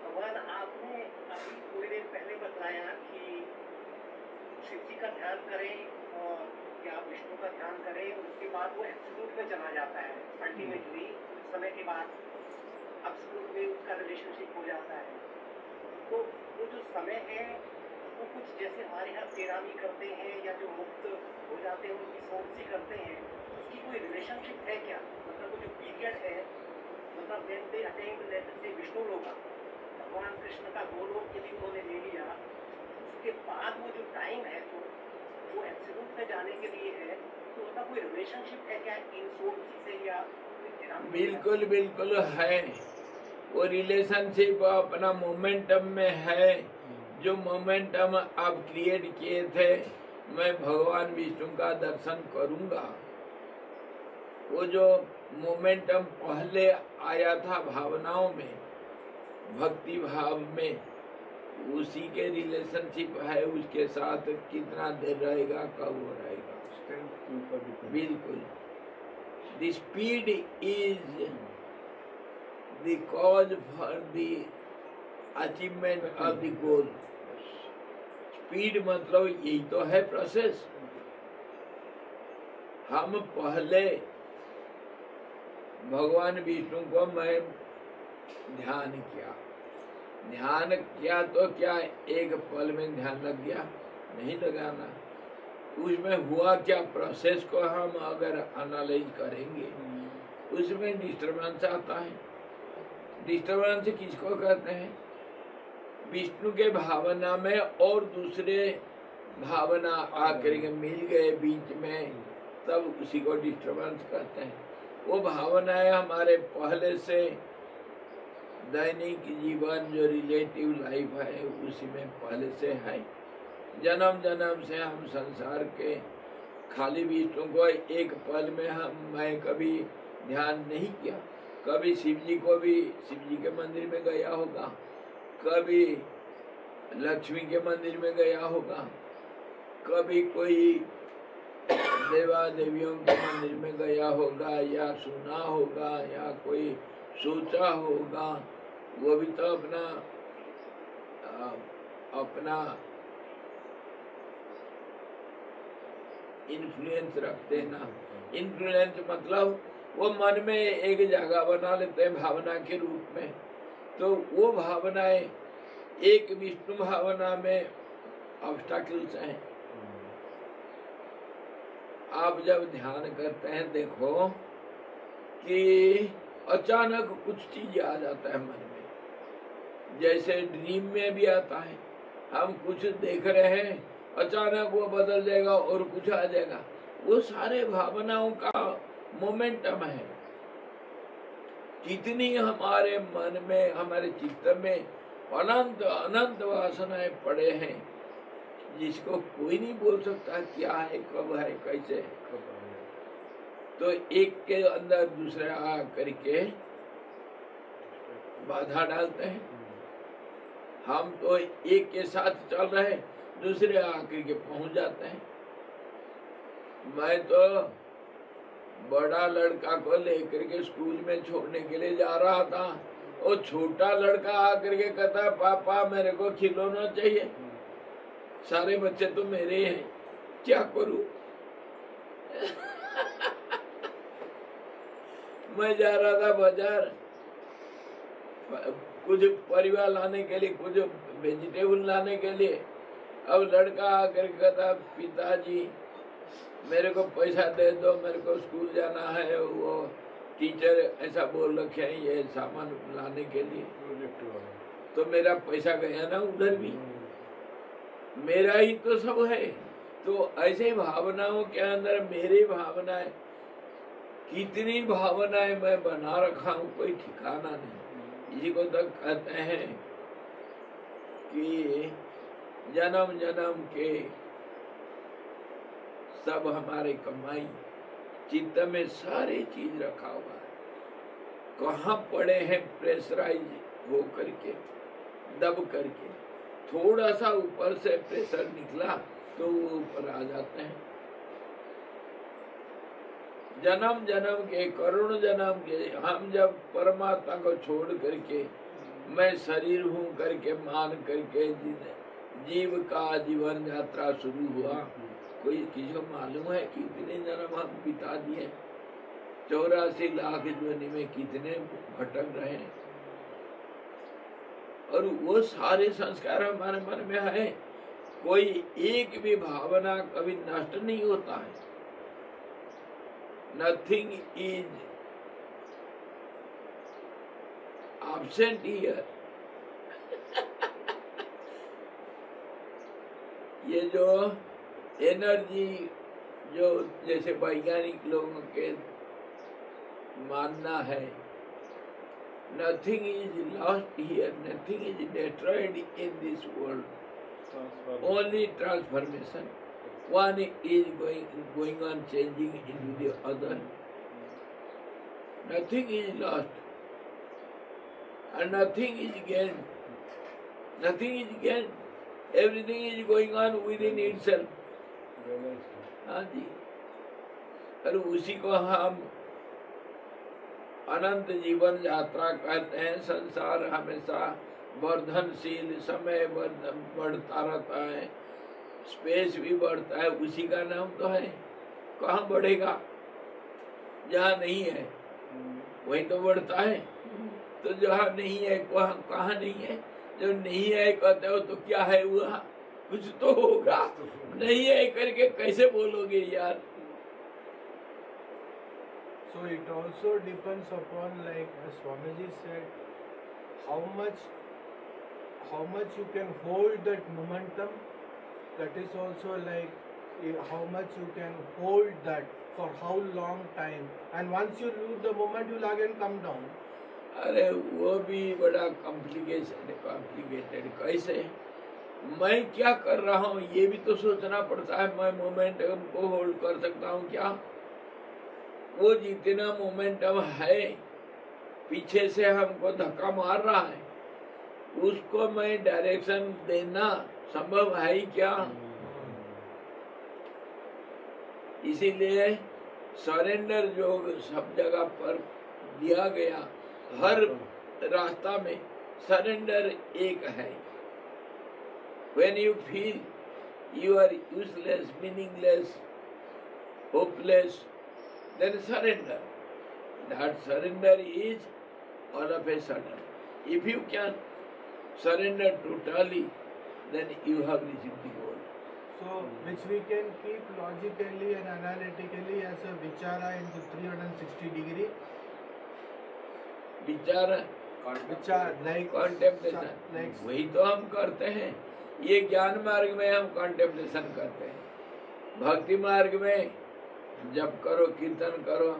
भगवान, आपने अभी थोड़ी देर पहले बताया कि शिव जी का ध्यान करें और या विष्णु का ध्यान करें, उसके बाद वो एब्सोल्यूट में चला जाता है। अल्टीमेटली कुछ समय के बाद एब्सोल्यूट में उसका रिलेशनशिप हो जाता है। तो वो जो समय है वो कुछ जैसे हमारे यहाँ तेरामी करते हैं या जो मुक्त हो जाते हैं उनकी सोच करते हैं, उसकी कोई रिलेशनशिप है क्या? मतलब वो जो पीरियड है, मतलब when they attain let's say Vishnu लोक, भगवान कृष्ण का गोलोक यदि उन्होंने ले लिया, उसके बाद वो जो टाइम है तो वो एब्सोल्यूट में जाने के लिए है, तो उसका कोई रिलेशनशिप है क्या इन सोर्स से या बिल्कुल बिल्कुल है। वो रिलेशनशिप अपना मोमेंटम में है। जो मोमेंटम आप क्रिएट किए थे, मैं भगवान विष्णु का दर्शन करूंगा। वो जो मोमेंटम पहले आया था भावनाओं में, भक्ति भाव में, उसी के रिलेशनशिप है। उसके साथ कितना देर रहेगा, कब वो रहेगा। बिल्कुल। The speed is the cause for the achievement of the goal. Speed मतलब यही तो है प्रोसेस। हम पहले भगवान विष्णु को मैं ध्यान किया तो क्या एक पल में ध्यान लग गया? नहीं लगाना। उसमें हुआ क्या, प्रोसेस को हम अगर एनालाइज करेंगे, उसमें डिस्टर्बेंस आता है। डिस्टर्बेंस किसको कहते हैं? विष्णु के भावना में और दूसरे भावना आकर के मिल गए बीच में, तब उसी को डिस्टर्बेंस कहते हैं। वो भावनाएं हमारे पहले से दैनिक जीवन जो रिलेटिव लाइफ है उसी में पहले से है। जन्म जन्म से हम संसार के खाली विष्णु को एक पल में मैं कभी ध्यान नहीं किया। कभी शिव जी को भी शिव जी के मंदिर में गया होगा, कभी लक्ष्मी के मंदिर में गया होगा, कभी कोई देवा देवियों के मंदिर में गया होगा, या सुना होगा, या कोई सोचा होगा, वो भी तो अपना इन्फ्लुएंस रखते हैं ना। इन्फ्लुएंस मतलब वो मन में एक जगह बना लेते हैं भावना के रूप में, तो वो भावनाएं एक विष्णु भावना में ऑब्स्टैकल्स हैं। आप जब ध्यान करते हैं देखो कि अचानक कुछ चीज आ जाता है मन में, जैसे ड्रीम में भी आता है, हम कुछ देख रहे हैं, अचानक वो बदल जाएगा और कुछ आ जाएगा। वो सारे भावनाओं का मोमेंटम है। कितनी हमारे मन में, हमारे चित्त में अनंत अनंत वासनाएं पड़े हैं, जिसको कोई नहीं बोल सकता क्या है, कब है, कैसे है। तो एक के अंदर दूसरे आ करके बाधा डालते हैं। हम तो एक के साथ चल रहे हैं, दूसरे आकर के पहुंच जाते हैं। मैं तो बड़ा लड़का को लेकर के स्कूल में छोड़ने के लिए जा रहा था, और छोटा लड़का आकर के कहता, पापा मेरे को खिलौना चाहिए, सारे बच्चे तो मेरे हैं, क्या करूं। मैं जा रहा था बाजार कुछ परिवार लाने के लिए, कुछ वेजिटेबल लाने के लिए। अब लड़का आकर कहता, पिताजी मेरे को पैसा दे दो, मेरे को स्कूल जाना है, वो टीचर ऐसा बोल रखे हैं ये सामान लाने के लिए। तो मेरा पैसा गया ना उधर भी, मेरा ही तो सब है। तो ऐसे भावनाओं के अंदर मेरी भावनाएं, कितनी भावनाएं मैं बना रखा हूँ, कोई ठिकाना नहीं। इसी को तो कहते हैं कि जन्म जन्म के सब हमारे कमाई, चित्त में सारी चीज रखा हुआ है। कहाँ पड़े हैं प्रेशराइज हो करके, दब करके, थोड़ा सा ऊपर से प्रेशर निकला तो वो ऊपर आ जाते हैं। जन्म जन्म के, करोड़ जन्म के, हम जब परमात्मा को छोड़ करके मैं शरीर हूँ करके मान करके जीव का जीवन यात्रा शुरू हुआ, कोई किसी को मालूम है कितने जन्म हम बिता दिए? 84 लाख योनि में कितने भटक रहे हैं। और वो सारे संस्कार हमारे मन में है, कोई एक भी भावना कभी नष्ट नहीं होता है। Nothing is absent here. ये जो एनर्जी, जो जैसे वैज्ञानिक लोगों के मानना है, nothing is lost here, nothing is destroyed in this world, only transformation, one is going on changing into the other. Nothing is lost and nothing is gained. Nothing is gained. Everything is going on within itself. हाँ जी। और उसी को हम अनंत जीवन यात्रा कहते हैं। संसार हमेशा वर्धनशील, समय बढ़ता रहता है, स्पेस भी बढ़ता है, उसी का नाम तो है। कहाँ बढ़ेगा? जहाँ नहीं है वही तो बढ़ता है। तो जहाँ नहीं है वहाँ कहाँ नहीं है? जो नहीं है कहते हो तो क्या है वहाँ? कुछ तो होगा। नहीं है करके कैसे बोलोगे यार? So it also depends upon, like as Swamiji said, how much you can hold that momentum. That is also like how much you can hold that for how long time, and once you lose the moment you will again come down. अरे वो भी बड़ा complicated. कैसे? मैं क्या कर रहा हूँ ये भी तो सोचना पड़ता है। मैं मोमेंटम को होल्ड कर सकता हूँ क्या? वो जितना मोमेंटम है पीछे से हमको धक्का मार रहा है, उसको मैं डायरेक्शन देना संभव है ही क्या? इसीलिए सरेंडर जो सब जगह पर दिया गया, हर रास्ता में सरेंडर एक है। When you feel you are useless, meaningless, hopeless, then surrender. That surrender is all of a sudden. If you can surrender totally, then you have reached the goal. So, which we can keep logically and analytically as a vichara into 360 degree. विचार Vichar, like contemplation, like वही तो हम करते हैं। ये ज्ञान मार्ग में हम कॉन्टेम्पलेशन करते हैं। भक्ति मार्ग में जप करो, कीर्तन करो,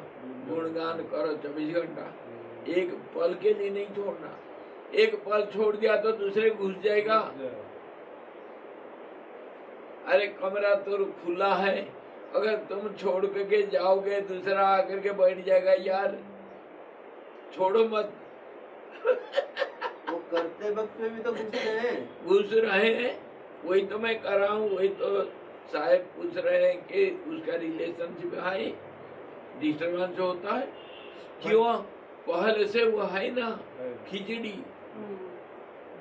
गुणगान करो 24 घंटा, एक पल के लिए नहीं छोड़ना। एक पल छोड़ दिया तो दूसरे घुस जाएगा। अरे कमरा तो खुला है, अगर तुम छोड़ के जाओगे दूसरा आकर के बैठ जाएगा। यार छोड़ो मत। वो करते वक्त में भी तो घुसते हैं। घुस रहे हैं, वही तो मैं कर रहा हूँ। वही तो साहब पूछ रहे हैं कि उसका रिलेशनशिप है, डिस्टर्बेंस होता है क्यों? पहले से वो है ना खिचड़ी।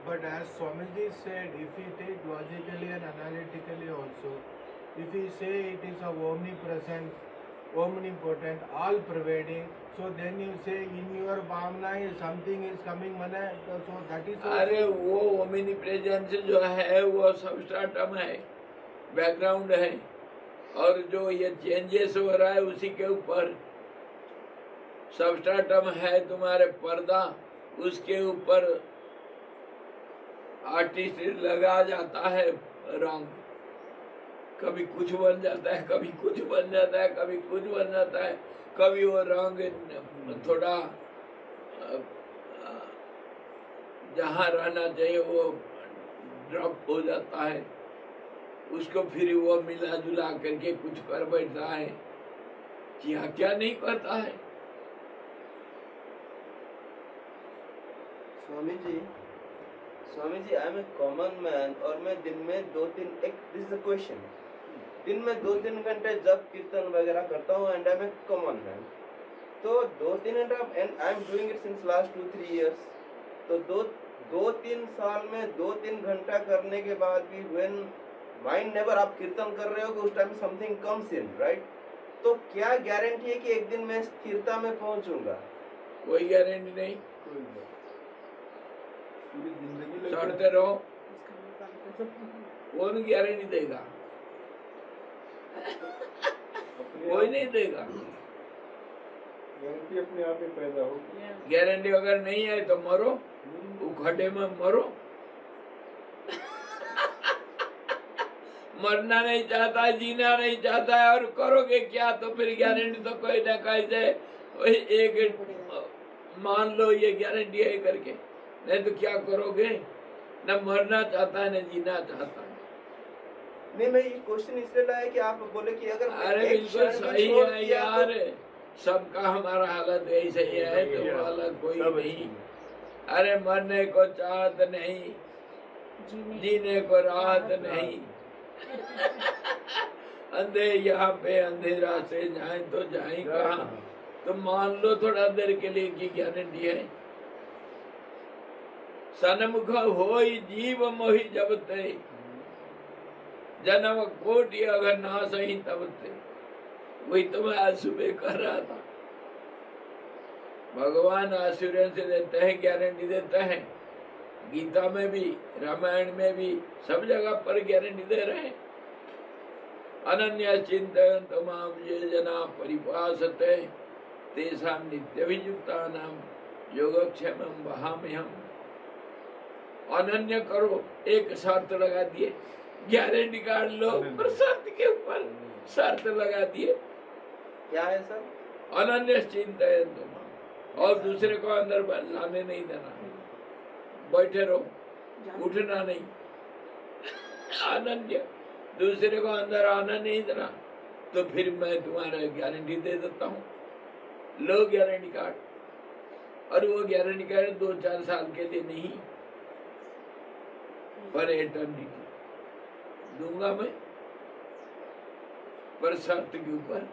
But as Swamiji said, if we take logically and analytically also, if we say it is of omnipresent, omnipotent, all-pervading, so then you say in your Bhavna something is coming, मने so that is also, अरे वो Omni presence जो है वो substratum है, background है, और जो ये चेंजेस हो रहा है उसी के ऊपर सबस्ट्रेटम है तुम्हारे पर्दा, उसके ऊपर आर्टिस्ट लगा जाता है रंग। कभी कुछ बन जाता है, कभी कुछ बन जाता है, कभी कुछ बन जाता है, कभी वो रंग थोड़ा जहाँ रहना चाहिए वो ड्रॉप हो जाता है, उसको फिर वो मिला जुला करके कुछ कर बैठता है। क्या क्या नहीं करता है। Swami ji I am a common man, और मैं दिन में 2-3 एक दिस इज अ क्वेश्चन, दिन में 2-3 घंटे जब कीर्तन वगैरह करता हूँ and I am a common man. तो 2-3 घंटा and I am doing it since last 2-3 years. तो 2-3 साल में 2-3 घंटा करने के बाद भी व्हेन माइंड नेवर, आप कीर्तन कर रहे हो कि उस time something comes in, right? तो क्या गारंटी है कि एक दिन मैं स्थिरता में पहुंचूंगा? कोई गारंटी नहीं। चढ़ते रहो, कौन गारंटी देगा? कोई नहीं देगा। गारंटी अपने आप ही पैदा होगी। गारंटी अगर नहीं है तो मरो, उखड़े में मरो। मरना नहीं चाहता, जीना नहीं चाहता है, और करोगे क्या? तो फिर गारंटी तो कोई ना कोई से एक मान लो ये गारंटी है करके, नहीं तो क्या करोगे? न मरना चाहता है न जीना चाहता है। नहीं, मैं ये क्वेश्चन इसलिए लाया कि आप बोले कि अगर अरे बिल्कुल सही है यार, सबका हमारा हालत ऐसे ही है, तो अलग कोई नहीं। अरे मरने को चाहत नहीं, जीने को राहत नहीं। अंधे यहाँ पे अंधेरा से जाए तो जाए कहाँ? तो मान लो थोड़ा देर के लिए की गारंटी है। सन्मुख होई जीव मोहि जबते, जन्म कोटि अगर नाश ही तबते। वही तो मैं आज सुबह कर रहा था। भगवान आश्योरेंस देते हैं, गारंटी देते हैं। गीता में भी, रामायण में भी, सब जगह पर गारंटी दे रहे हैं। अनन्य चिंतयन्तो माम ये जना परिपासते, तेषां नित्यभियुक्तानां योगक्षेमं वहाम्यहम्। अनन्य करो, एक शर्त लगा दिए, गारंटी कार्ड लो, और शर्त के ऊपर शर्त लगा दिए। क्या है सर? अनन्य चिंतयन्तो माम, और दूसरे को अंदर लाने नहीं देना। बैठे रहो, उठना नहीं। अनन्य, दूसरे को अंदर आना नहीं देना। तो फिर मैं तुम्हारा गारंटी दे देता हूँ, लो गारंटी कार्ड। और वो गारंटी कार्ड 2-4 साल के लिए नहीं, फॉर एटर्निटी दूंगा मैं, पर शर्त के ऊपर।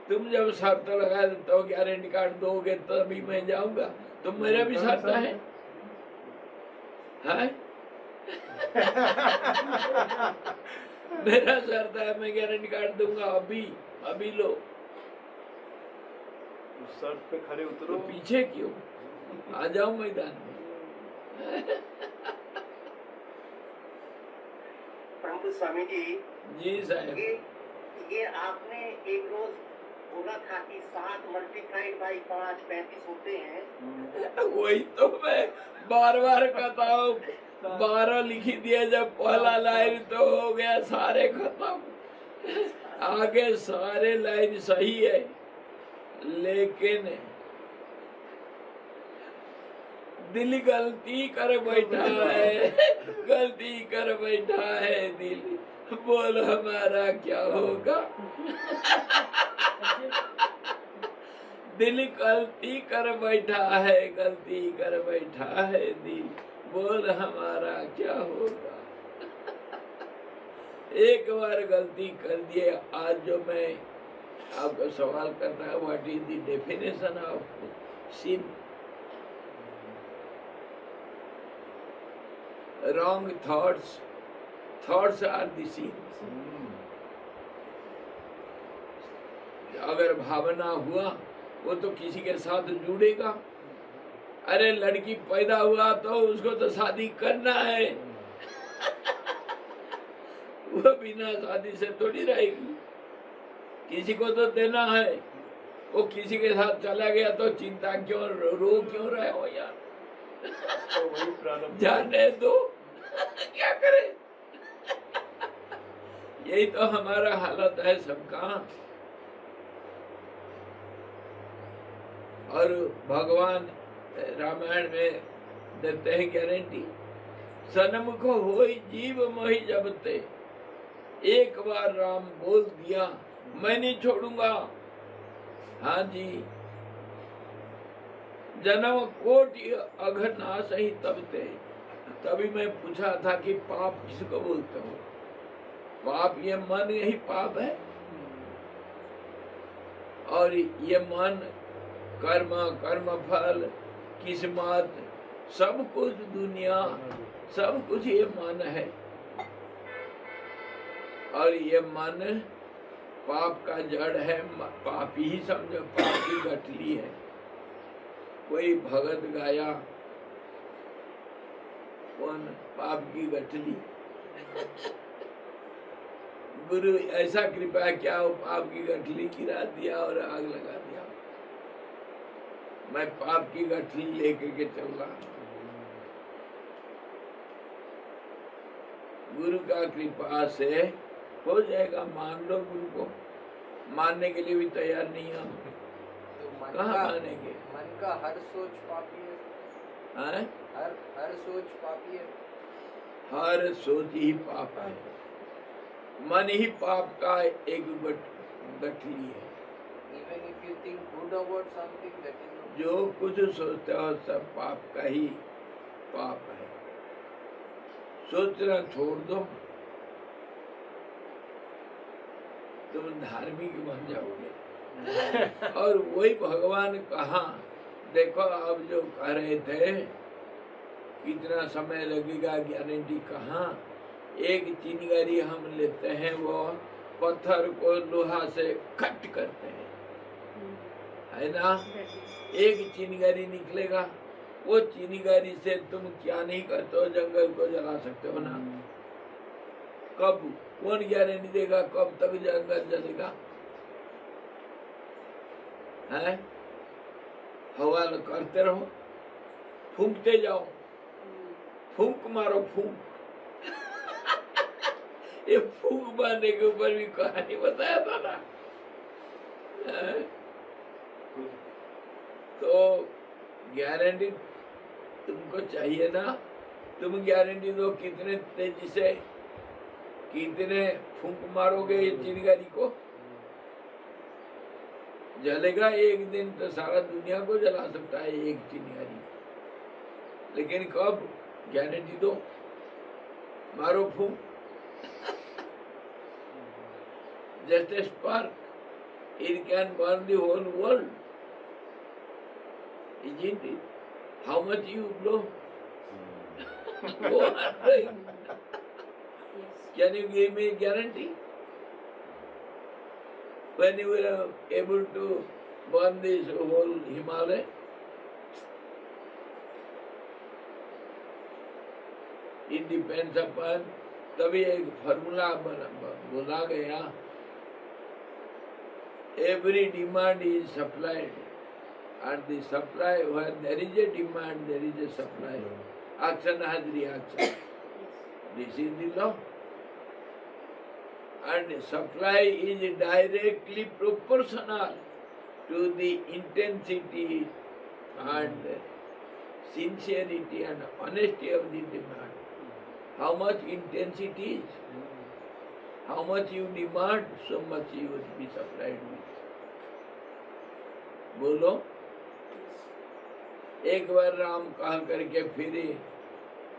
तुम जब शर्त लगा देते हो गारंटी कार्ड दोगे तभी मैं जाऊंगा, तो मेरा भी शर्त है, है? मेरा शर्त है, मैं गारंटी कार्ड दूंगा अभी लो। उस शर्त पे खड़े तो उतरो। पीछे क्यों, आ जाओ मैदान में। परंतु स्वामी जी जी साहब, ये आपने एक रोज बोला था कि 7 मल्टीप्लाइड बाई 5 35 होते हैं। वही तो मैं बार बार कहता हूँ, 12 लिखी दिया, जब पहला लाइन तो हो गया सारे खत्म, आगे सारे लाइन सही है, लेकिन दिल गलती कर बैठा है, गलती कर बैठा है दिल, बोल हमारा क्या होगा। दिल गलती कर बैठा है, गलती कर बैठा है दिल, बोल हमारा क्या होगा। एक बार गलती कर दिए। आज जो मैं आपको सवाल करता है, what is the definition of sin? Wrong thoughts are the sin. अगर भावना हुआ वो तो किसी के साथ जुड़ेगा। अरे लड़की पैदा हुआ तो उसको तो शादी करना है, वो बिना शादी से थोड़ी रहेगी, किसी को तो देना है। वो किसी के साथ चला गया तो चिंता क्यों, रो क्यों रहे हो यार, तो वही प्रारब्ध। जाने दो, क्या करे। यही तो हमारा हालत है सबका। और भगवान रामायण में देते हैं गारंटी, सन्मुख होई जीव मोहि जबते, एक बार राम बोल दिया मैं नहीं छोड़ूंगा। हाँ जी, जन्म कोटि अघनाश ही तबते। तभी मैं पूछा था कि पाप किसको बोलते हो? पाप ये मन यही पाप है, और ये मन कर्म फल किस्मत सब कुछ दुनिया सब कुछ ये मन है। और ये मन पाप का जड़ है, पाप ही समझो, पाप की गठली है। कोई भगत गाया, कौन पाप की गठली। गुरु ऐसा कृपा क्या हो, पाप की गठली गिरा दिया और आग लगा दिया। मैं पाप की गठली लेके के चल रहा हूं। गुरु का कृपा से हो जाएगा, मान लो गुरु को। मानने के लिए भी तैयार नहीं हम, तो कहाँ मानेंगे? मन का हर सोच पापी है, हैं? हर सोच पापी है। हर सोच ही पाप है, मन ही पाप का एक गठली है। Even if you think good about something, that is not. जो कुछ सोचते हो सब पाप का ही पाप है। सोचना छोड़ दो, तुम धार्मिक बन जाओगे। और वही भगवान कहाँ, देखो आप जो कह रहे थे कितना समय लगेगा, गारंटी कहाँ। एक चिंगारी हम लेते हैं, वो पत्थर को लोहा से कट करते हैं, है ना। एक चिंगारी निकलेगा, वो चिंगारी से तुम क्या नहीं करते हो, जंगल को जला सकते हो ना। कब, कौन गारंटी देगा कब तक जंगल जलेगा? है, हवा करते रहो, फूंकते जाओ, फूंक मारो फूंक। ये फूंक मारने के ऊपर भी कहानी बताया था ना। तो गारंटी तुमको चाहिए ना, तुम गारंटी दो कितने तेजी से, कितने फूंक मारोगे ये चिंगारी को, जलेगा एक दिन तो सारा दुनिया को जला सकता है एक चिंगारी। लेकिन कब, गारंटी दो। मारो फूंक, just a spark, it can burn the whole world, isn't it? How much you blow? Go on blowing. Can you give me guarantee? When you were able to burn this whole Himalaya? It depends upon, तभी एक formula बोला गया, every demand is supplied, and the supply, where there is a demand, there is a supply. Action has reaction. This is the law. And supply is directly proportional to the intensity and sincerity and honesty of the demand. How much intensity is, how much you demand, so much you will be supplied with. बोलो, एक बार राम कहा करके फिर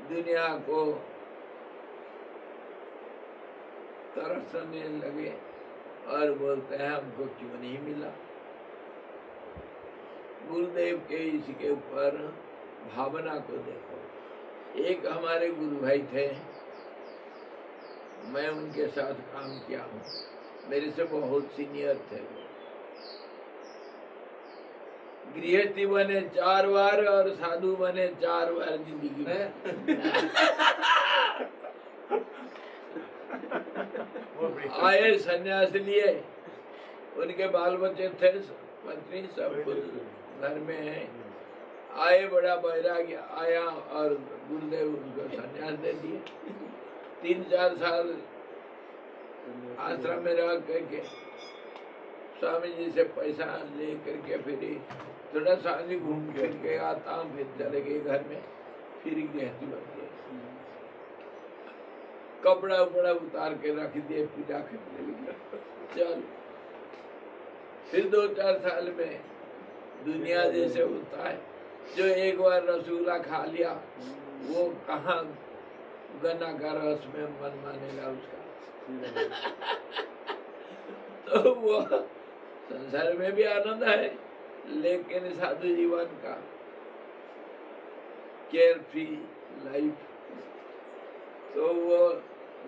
दुनिया को तरसने लगे और बोलते हैं हमको क्यों नहीं मिला। गुरुदेव के इसके ऊपर भावना को देखो। एक हमारे गुरु भाई थे, मैं उनके साथ काम किया हूँ, मेरे से बहुत सीनियर थे वो। गृहस्थी बने 4 बार और साधु बने 4 बार जिंदगी में। आए सन्यास लिए, उनके बाल बच्चे थे, पत्नी सब कुछ घर में है। आए, बड़ा वैराग्य आया और गुरुदेव उनको सन्यास दे दिए। 3-4 साल आश्रम में रह करके स्वामी जी से पैसा ले करके फिर थोड़ा सा घूम फिर के आता हूँ, फिर चले गए घर में, फिर गृहस्थी बन गए। कपड़ा उपड़ा उतार के रख दिए, पूजा करने लगे। चल, फिर 2-4 साल में दुनिया जैसे होता है, जो एक बार रसगुल्ला खा लिया वो कहाँ गन्ना का रस में मन मानेगा उसका। तो वो संसार में भी आनंद है, लेकिन साधु जीवन का केयर फ्री लाइफ, तो वो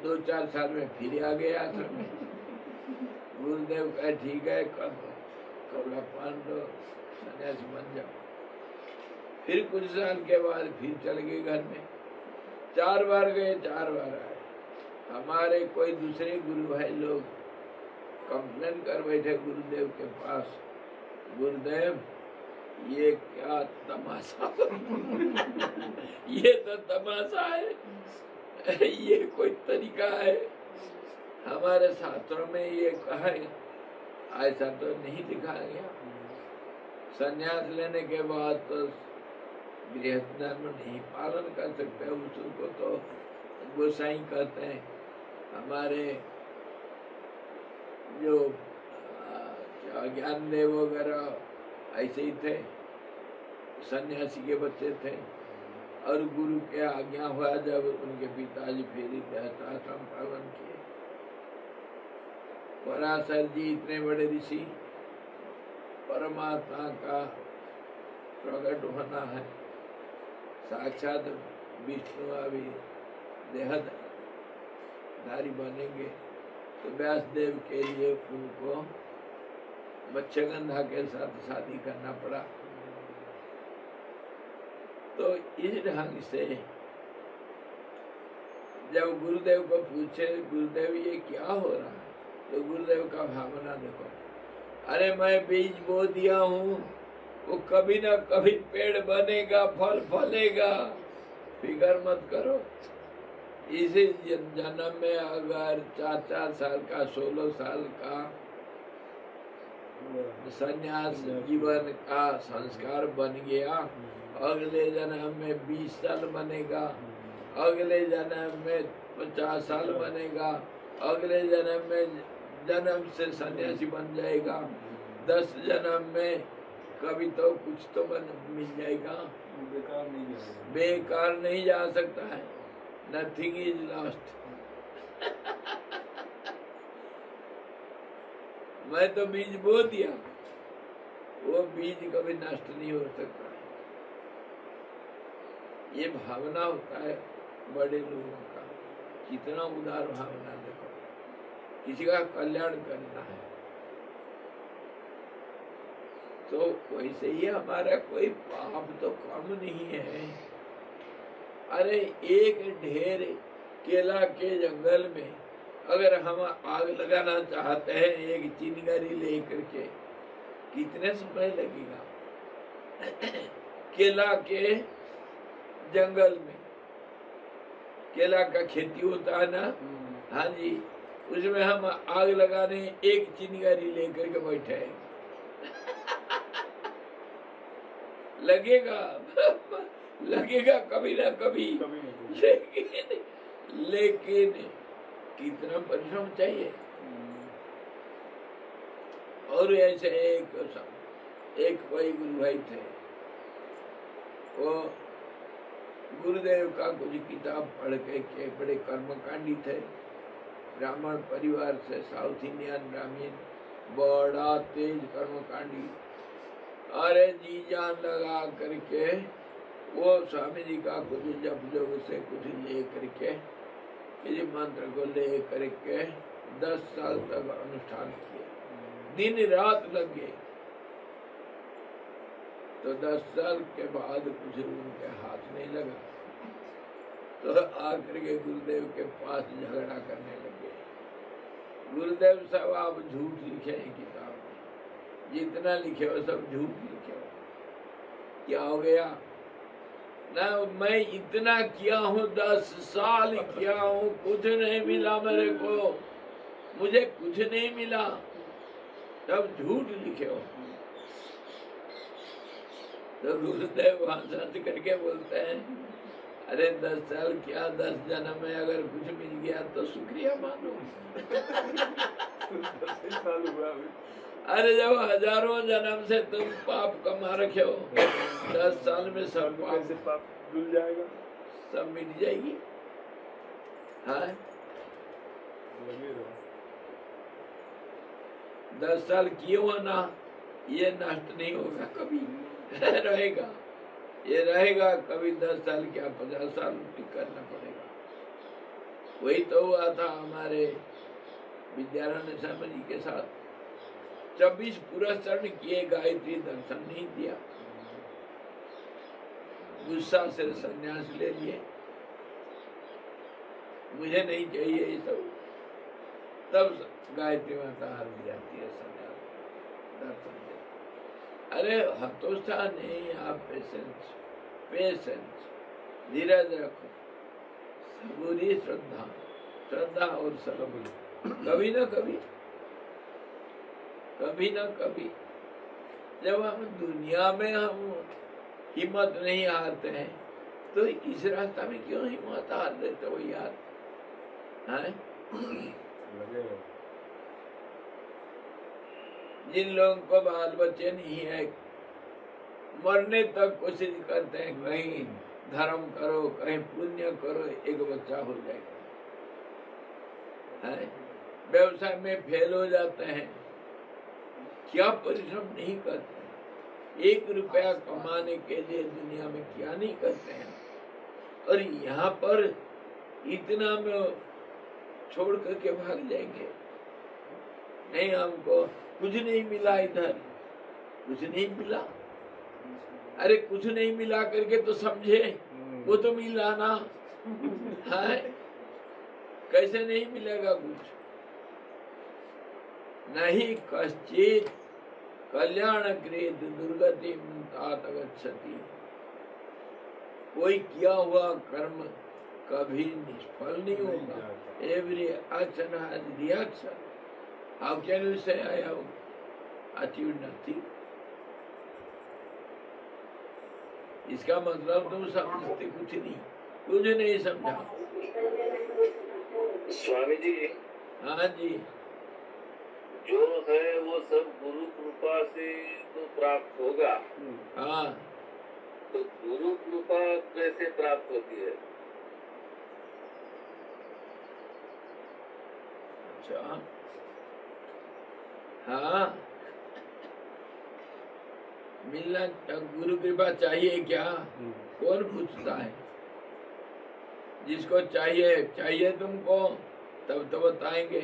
2-4 साल में फिर आ गया आश्रम में। गुरुदेव का ठीक है, कपड़ा पहन लो, सन्यासी बन जाओ। फिर कुछ साल के बाद फिर चल गए घर में। 4 बार गए, 4 बार आए। हमारे कोई दूसरे गुरु भाई लोग कंप्लेन कर बैठे गुरुदेव के पास, गुरुदेव ये क्या तमाशा ये तो तमाशा है, ये कोई तरीका है? हमारे शास्त्रों में ये कहा है, ऐसा तो नहीं लिखा गया। संन्यास लेने के बाद तो गृहस्थ धर्म नहीं पालन कर सकते, उसको तो गोसाई कहते हैं। हमारे जो ज्ञानदेव वगैरह ऐसे ही थे, सन्यासी के बच्चे थे, और गुरु के आज्ञा हुआ जब उनके पिताजी फिर गृहस्थाश्रम पालन किए। पराशर जी इतने बड़े ऋषि, परमात्मा का प्रकट होना है, साक्षात विष्णु अभी देहधारी बनेंगे, तो व्यासदेव के लिए उनको मत्स्यगंधा के साथ शादी करना पड़ा। तो इस ढंग से जब गुरुदेव को पूछे, गुरुदेव ये क्या हो रहा है, तो गुरुदेव का भावना देखो, अरे मैं बीज बो दिया हूँ, वो कभी ना कभी पेड़ बनेगा, फल फलेगा, फिकर मत करो। इसी जन्म में अगर 4-4 साल का, 16 साल का संन्यास जीवन का संस्कार बन गया, अगले जन्म में 20 साल बनेगा, अगले जन्म में 50 साल बनेगा, अगले जन्म में जन्म से सन्यासी बन जाएगा, 10 जन्म में कभी तो कुछ तो मिल जाएगा। बेकार नहीं जा सकता है। Nothing is lost. मैं तो बीज बो दिया, वो बीज कभी नष्ट नहीं हो सकता है। ये भावना होता है बड़े लोगों का, कितना उदार भावना, देखो किसी का कल्याण करना है। तो वैसे ही हमारा कोई पाप तो कम नहीं है। अरे एक ढेर केला के जंगल में अगर हम आग लगाना चाहते हैं एक चिंगारी लेकर के, कितने समय लगेगा? केला के जंगल में केला का खेती होता है ना, हाँ जी, उसमें हम आग लगाने एक चिंगारी लेकर के बैठे हैं। लगेगा लगेगा कभी ना कभी, लेकिन कितना परिश्रम चाहिए। और ऐसे एक कोई गुरु भाई थे, वो गुरुदेव का कुछ किताब पढ़ के बड़े कर्मकांडी थे, ब्राह्मण परिवार से, साउथ इंडियन ब्राह्मण, बड़ा तेज कर्मकांडी। अरे जी जान लगा करके वो स्वामी जी का कुछ जप जोग से कुछ ले करके, किसी मंत्र को ले करके 10 साल तक अनुष्ठान किए, दिन रात लग गए। तो 10 साल के बाद कुछ उनके हाथ नहीं लगा, तो आकर के गुरुदेव के पास झगड़ा करने लगे। गुरुदेव साहब आप झूठ लिखे हैं किताब में, जितना लिखे हो सब झूठ लिखे हो। क्या हो गया ना, मैं इतना किया हूँ, 10 साल किया हूँ, कुछ नहीं मिला मेरे को, मुझे कुछ नहीं मिला, सब झूठ लिखे हो। तो गुरुदेव हंस करके बोलते हैं, अरे 10 साल क्या, 10 जन्म में अगर कुछ मिल गया तो शुक्रिया मानो। अरे जब हजारों जन्म से तुम पाप कमा रखे हो, 10 साल में सब पाप धुल जाएगा, सब मिट जाएगी। हाँ, 10 साल किए हुआ ना, ये नष्ट नहीं होगा कभी, रहेगा, ये रहेगा कभी। 10 साल क्या 50 साल करना पड़ेगा। वही तो हुआ था हमारे विद्यारण्य स्वामी जी के साथ, 24 पुरस्चरण किए, गायत्री दर्शन नहीं दिया, गुस्सा से संन्यास ले लिए, मुझे नहीं चाहिए ये सब। तब गायत्री माता हार जाती है, संन्यास दर्शन देती। अरे हतोत्साह नहीं, आप पेशेंस, धीरज रखो, सबूरी श्रद्धा और सबूरी, कभी ना कभी जब हम दुनिया में हम हिम्मत नहीं हारते हैं, तो इस रास्ता में क्यों हिम्मत हार लेते हो यार? हैं? जिन लोगों को बाल बच्चे नहीं है, मरने तक कोशिश करते हैं, कहीं धर्म करो, कहीं पुण्य करो, एक बच्चा हो जाएगा। है? व्यवसाय में फेल हो जाते हैं, क्या परिश्रम नहीं करते हैं, 1 रुपया कमाने के लिए दुनिया में क्या नहीं करते हैं। और यहाँ पर इतना में छोड़ करके भाग जाएंगे, नहीं हमको कुछ नहीं मिला, इधर कुछ नहीं मिला। अरे कुछ नहीं मिला करके तो समझे, वो तो मिला ना है, कैसे नहीं मिलेगा कुछ? नहीं कश्चित कल्याण कृत दुर्गति तात गच्छति, कोई किया हुआ कर्म कभी निष्फल नहीं होगा। Every action has reaction, how can you से आई हैव अचीव्ड नथिंग? इसका मतलब तुम समझते कुछ नहीं समझा। स्वामी जी, हाँ जी, जो है वो सब गुरु कृपा से तो प्राप्त होगा। हाँ, तो गुरु कृपा कैसे प्राप्त होती है? अच्छा, हाँ, मिलना गुरु कृपा चाहिए क्या? कौन पूछता है? जिसको चाहिए तुमको, तब तो बताएंगे।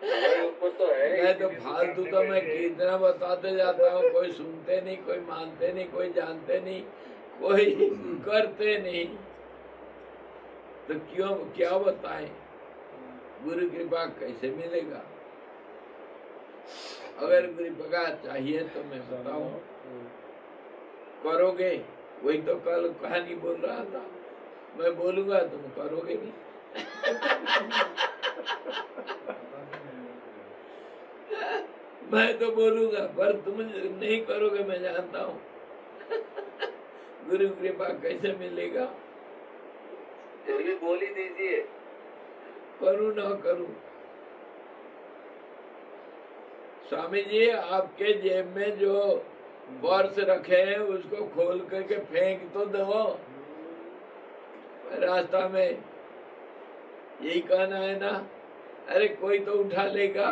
मैं तो फालतू तो मैं कितना बताते जाता हूँ, कोई सुनते नहीं, कोई मानते नहीं, कोई जानते नहीं, कोई करते नहीं, तो क्यों क्या बताएं? गुरु कृपा कैसे मिलेगा? अगर गुरु कृपा चाहिए तो मैं बताऊं, करोगे? वही तो कल कहानी बोल रहा था, मैं बोलूंगा तुम करोगे नहीं। मैं तो बोलूंगा पर तुम नहीं करोगे, मैं जानता हूँ। गुरु कृपा कैसे मिलेगा? जल्दी बोल ही दीजिए। करूँ ना करूँ? स्वामी जी, आपके जेब में जो पर्स रखे हैं उसको खोल करके फेंक तो दो रास्ता में, यही कहना है ना? अरे कोई तो उठा लेगा।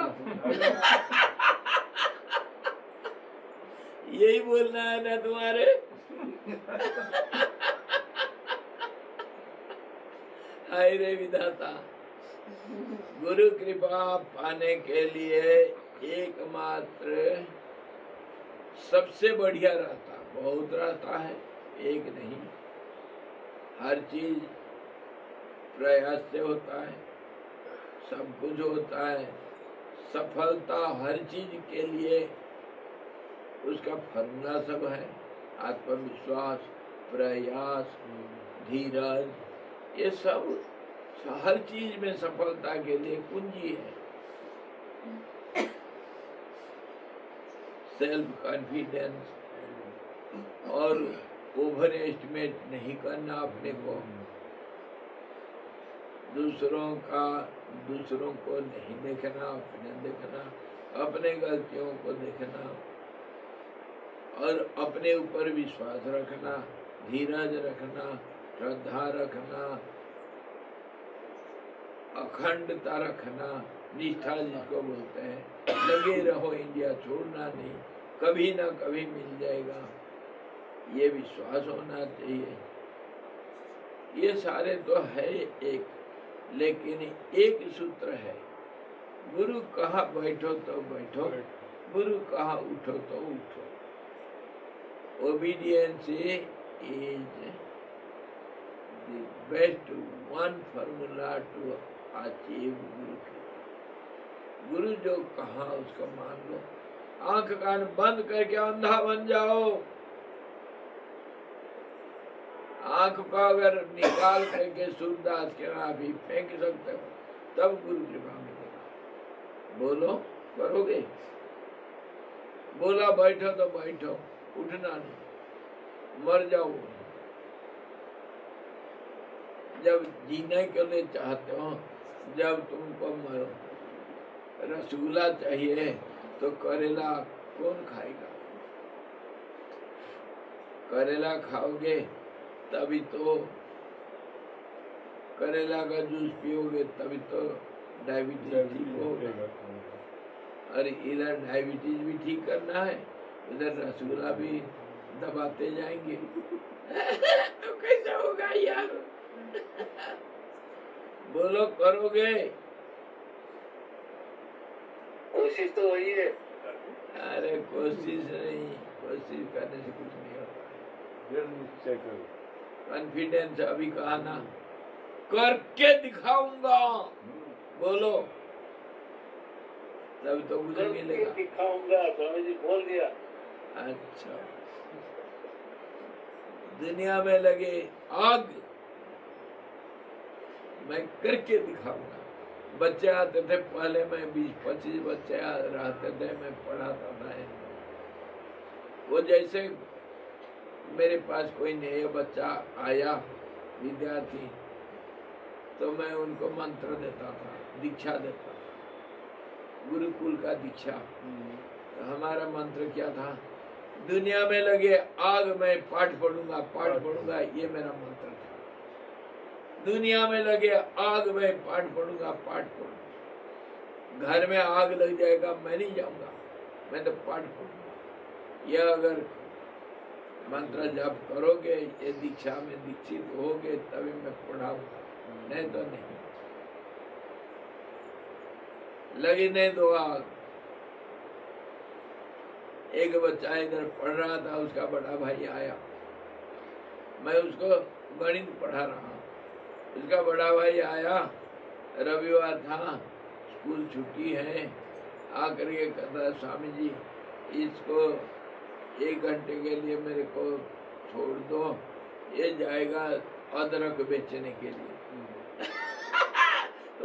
यही बोलना है ना तुम्हारे? हाय रे विधाता, गुरु कृपा पाने के लिए एकमात्र सबसे बढ़िया रास्ता, बहुत रास्ता है, एक नहीं, हर चीज प्रयास से होता है, सब कुछ होता है। सफलता हर चीज के लिए उसका फॉर्मूला सब है, आत्मविश्वास, प्रयास, धीरज, ये सब हर चीज में सफलता के लिए कुंजी है। सेल्फ कॉन्फिडेंस और ओवर एस्टिमेट नहीं करना अपने को, दूसरों को नहीं देखना, अपने देखना, अपने गलतियों को देखना और अपने ऊपर विश्वास रखना, धीरज रखना, श्रद्धा रखना, अखंडता रखना, निष्ठा जिसको बोलते हैं, लगे रहो, इंडिया छोड़ना नहीं, कभी ना कभी मिल जाएगा, ये विश्वास होना चाहिए। ये सारे तो है एक, लेकिन एक सूत्र है, गुरु कहाँ बैठो तो बैठो, गुरु कहाँ उठो तो उठो। Obedience is the best one formula to achieve Guru कृपा। गुरु जो कहा उसका मान लो, आंख कान बंद करके अंधा बन जाओ, आंख को अगर निकाल करके सूरदास के वहां भी फेंक सकते हो, तब गुरु कृपा मिलेगा। बोलो, करोगे? बोला बैठो तो बैठो, उठना नहीं, मर जाओ। जब जीने के लिए चाहते हो, जब तुमको मरो, रसगुल्ला चाहिए तो करेला कौन खाएगा? करेला खाओगे तभी तो, करेला का जूस पियोगे तभी तो डायबिटीज ठीक होगा। और इधर डायबिटीज भी ठीक करना है, इधर रसगुल्ला भी दबाते जाएंगे तो कैसा होगा यार? बोलो, करोगे? कोशिश तो वही है। अरे कोशिश नहीं, कोशिश करने से कुछ नहीं होता है। कॉन्फिडेंस अभी कहा ना, करके दिखाऊंगा, बोलो तब तो मुझे मिलेगा। दिखाऊंगा, स्वामी जी बोल दिया। अच्छा, दुनिया में लगे आग, मैं करके दिखाऊंगा। बच्चे आते थे पहले, मैं 20-25 बच्चे रहते थे, मैं पढ़ाता था इनको। वो जैसे मेरे पास कोई नया बच्चा आया, विद्यार्थी, तो मैं उनको मंत्र देता था, दीक्षा देता था, गुरुकुल का दीक्षा। तो हमारा मंत्र क्या था? दुनिया में लगे आग, मैं पाठ पढ़ूंगा, पाठ पढ़ूंगा, ये मेरा मंत्र था। दुनिया में लगे आग, मैं पाठ पढ़ूंगा, पाठ पढ़ूंगा। घर में आग लग जाएगा, मैं नहीं जाऊंगा, मैं तो पाठ पढ़ूंगा। यह अगर मंत्र जप करोगे, ये दीक्षा में दीक्षित होगे तभी मैं पढ़ाऊंगा, नहीं तो नहीं। लगने दो आग। एक बच्चा इधर पढ़ रहा था, उसका बड़ा भाई आया, मैं उसको गणित पढ़ा रहा हूँ, उसका बड़ा भाई आया, रविवार था, स्कूल छुट्टी है, आकर के कहता स्वामी जी इसको 1 घंटे के लिए मेरे को छोड़ दो, ये जाएगा अदरक बेचने के लिए।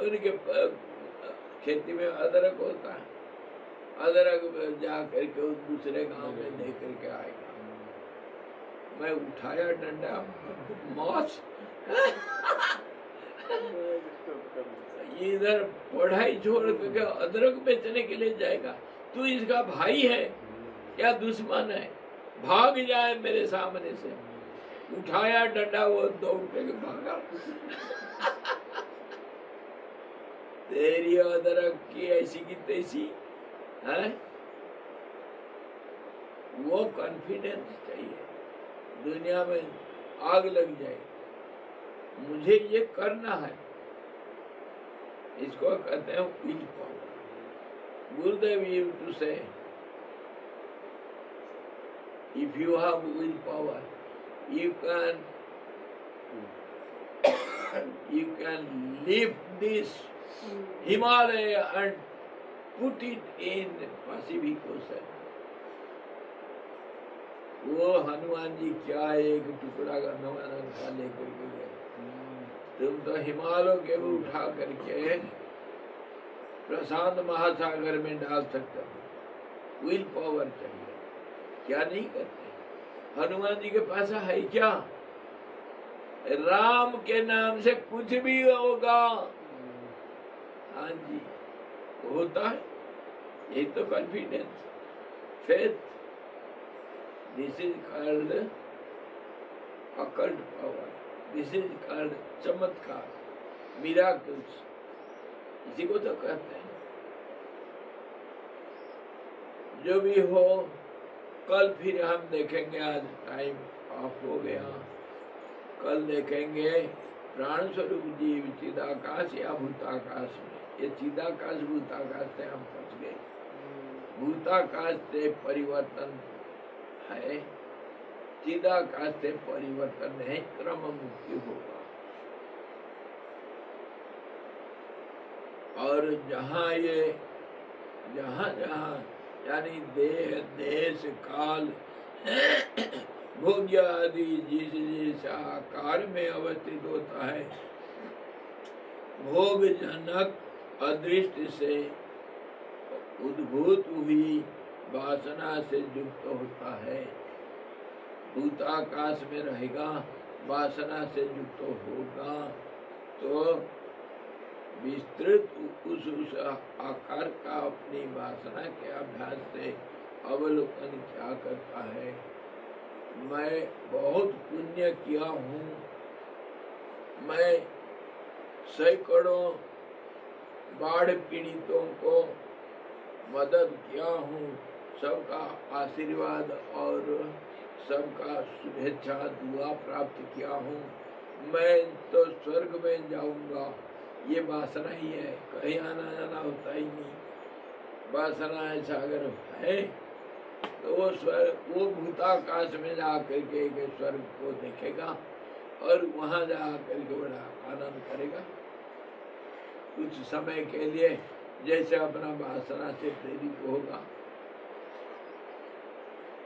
उनके खेती में अदरक होता है, अदरक जा करके उस दूसरे गांव में दे करके आएगा। मैं उठाया डंडा, मौत इधर पढ़ाई छोड़ करके अदरक बेचने के लिए जाएगा, तू इसका भाई है या दुश्मन है? भाग जाए मेरे सामने से। उठाया डंडा, वो दौड़ के भागा। तेरी अदरक की ऐसी की तैसी है। वो कॉन्फिडेंस चाहिए। दुनिया में आग लग जाए, मुझे ये करना है, इसको कहते हैं will power. Gurudev used to से, if you have will power, you can lift this Himalaya and put it in Pacific Ocean. वो हनुमान जी क्या एक टुकड़ा का नवानंद का लेकर के गए, तुम तो हिमालयों के भी उठा करके प्रशांत महासागर में डाल सकते हो। विल पावर चाहिए, क्या नहीं करते? हनुमान जी के पास है क्या? राम के नाम से कुछ भी होगा। हाँ जी, होता है। यही तो confidence, faith. This is called occult power, this is called चमत्कार, मिराकल्स, इसी को तो कहते हैं। जो भी हो, कल फिर हम देखेंगे। आज टाइम ऑफ हो गया, कल देखेंगे प्राण स्वरूप जीव चिदाकाश या भूताकाश में। ये चिदाकाश भूताकाश से हम पहुंच गए। भूताकाश से परिवर्तन है, चिदाकाश से परिवर्तन नहीं, क्रम मुक्ति होगा। और जहाँ जहाँ यानी देह, देश, काल, भोग्य आदि जिस आकार में अवस्थित होता है, भोग जनक अदृष्ट से उद्भूत हुई वासना से युक्त होता है। भूताकाश में रहेगा, वासना से युक्त होगा, तो विस्तृत उस आकार का अपनी वासना के अभ्यास से अवलोकन क्या करता है? मैं बहुत पुण्य किया हूँ, मैं सैकड़ों बाढ़ पीड़ितों को मदद किया हूँ, सबका आशीर्वाद और सबका शुभेच्छा दुआ प्राप्त किया हूँ, मैं तो स्वर्ग में जाऊंगा। ये वासना ही है, कहीं आना जाना होता ही नहीं। वासना ऐसा अगर है तो वो भूताकाश में जा करके स्वर्ग को देखेगा और वहां जा करके बड़ा आनंद करेगा कुछ समय के लिए, जैसे अपना वासना से प्रेरित होगा।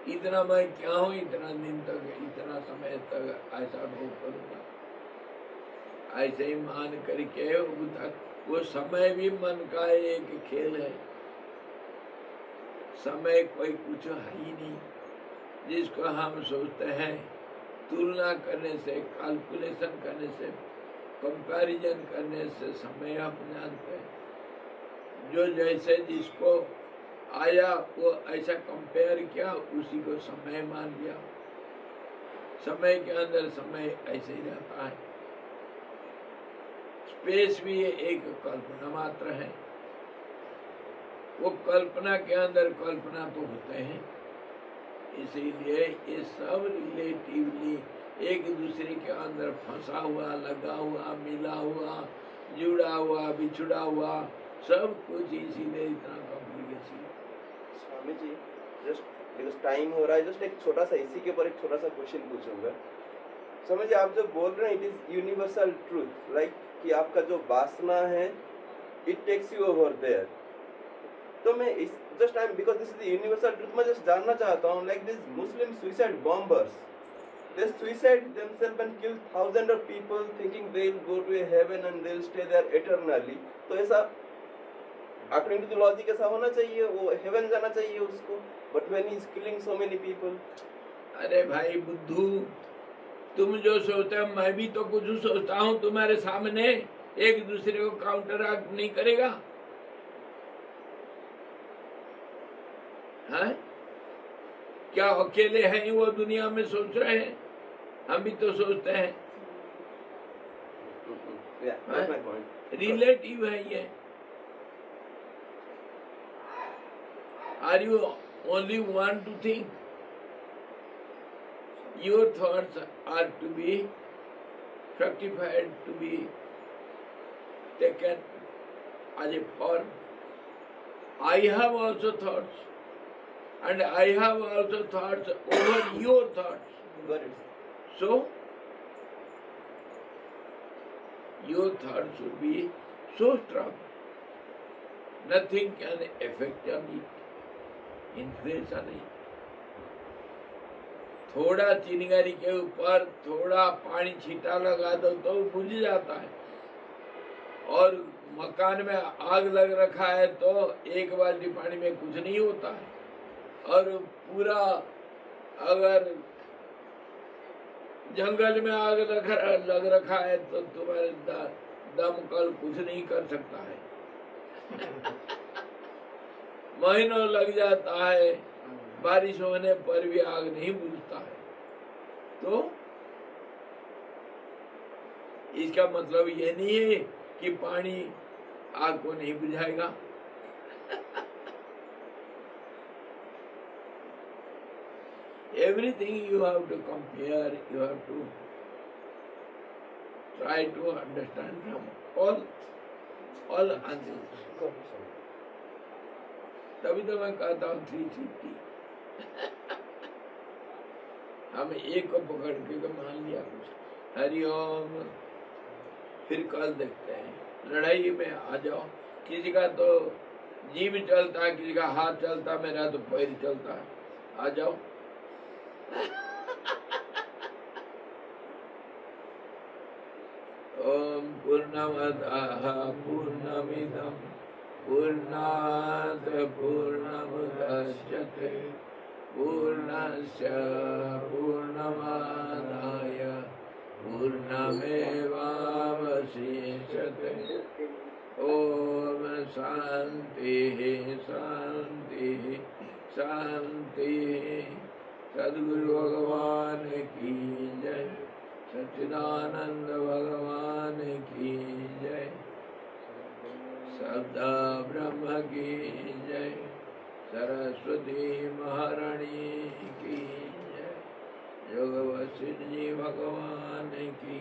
इतना मैं क्या हूँ, इतना दिन तक, इतना समय तक ऐसा भोग करूंगा, ऐसे ही मान करके वो समय भी मन का एक खेल है। समय कोई कुछ है ही नहीं, जिसको हम सोचते हैं तुलना करने से, कैलकुलेशन करने से, कंपैरिजन करने से समय हम जानते हैं। जो जैसे जिसको आया वो ऐसा कंपेयर किया, उसी को समय मान लिया। समय के अंदर समय ऐसे ही रहता है। स्पेस भी एक कल्पना मात्र है। वो कल्पना के अंदर कल्पना तो होते हैं, इसीलिए ये सब रिलेटिवली एक दूसरे के अंदर फंसा हुआ, लगा हुआ, मिला हुआ, जुड़ा हुआ, बिछड़ा हुआ, सब कुछ इसीलिए इतना complication. Swami ji, just because time हो रहा है, जस्ट एक छोटा सा इसी के ऊपर एक छोटा सा क्वेश्चन पूछूंगा। समझ आप जो बोल रहे हैं it is universal truth, like कि आपका जो वासना है it takes you over there. तो मैं इस just I am because this is the universal truth, मैं जस्ट जानना चाहता हूँ like this Muslim suicide bombers, they suicide themselves and kill thousands of people thinking they'll go to a heaven and they'll stay there eternally। तो ऐसा according to the logic ऐसा होना चाहिए, वो heaven जाना चाहिए उसको, but when he is killing so many people। अरे भाई बुद्धू, तुम जो सोचते हो मैं भी तो कुछ सोचता हूँ, तुम्हारे सामने एक दूसरे को काउंटर एक्ट नहीं करेगा? हाँ, क्या अकेले हैं वो दुनिया में सोच रहे हैं? हम भी तो सोचते हैं। रिलेटिव है ये। Are you only one to think? Your thoughts are to be fructified, to be taken as a form. I have also thoughts, and I have also thoughts over your thoughts. Got it. So, your thoughts should be so strong. Nothing can affect on it, influence on it. थोड़ा चिंगारी के ऊपर थोड़ा पानी छींटा लगा दो तो बुझ जाता है, और मकान में आग लग रखा है तो एक बाल्टी पानी में कुछ नहीं होता है, और पूरा अगर जंगल में आग लग रखा है तो तुम्हारे दमकल कुछ नहीं कर सकता है। महीनों लग जाता है, बारिश होने पर भी आग नहीं बुझता है। तो इसका मतलब ये नहीं है कि पानी आग को नहीं बुझाएगा। Everything you have to compare, you have to try to understand from all angles. तभी तो मैं कहता हूँ 360। हम एक को पकड़ के मान लिया कुछ। हरिओम। फिर कल देखते हैं, लड़ाई में आ जाओ। किसी का तो जीभ चलता है, किसी का हाथ चलता है, मेरा तो पैर चलता है। आ जाओ। ओम पूर्णमदः पूर्णमिदं पूर्णात् पूर्णमुदच्यते पूर्णस्य पूर्णमादाय पूर्णमेवावशिष्यते। ओम शांतिः शांतिः शांतिः। सद्गुरु भगवान की जय, सच्चिदानंद भगवान की जय, सदा ब्रह्म की जय, सरस्वती महारानी की जय, योग वशिष्ठ जी भगवान की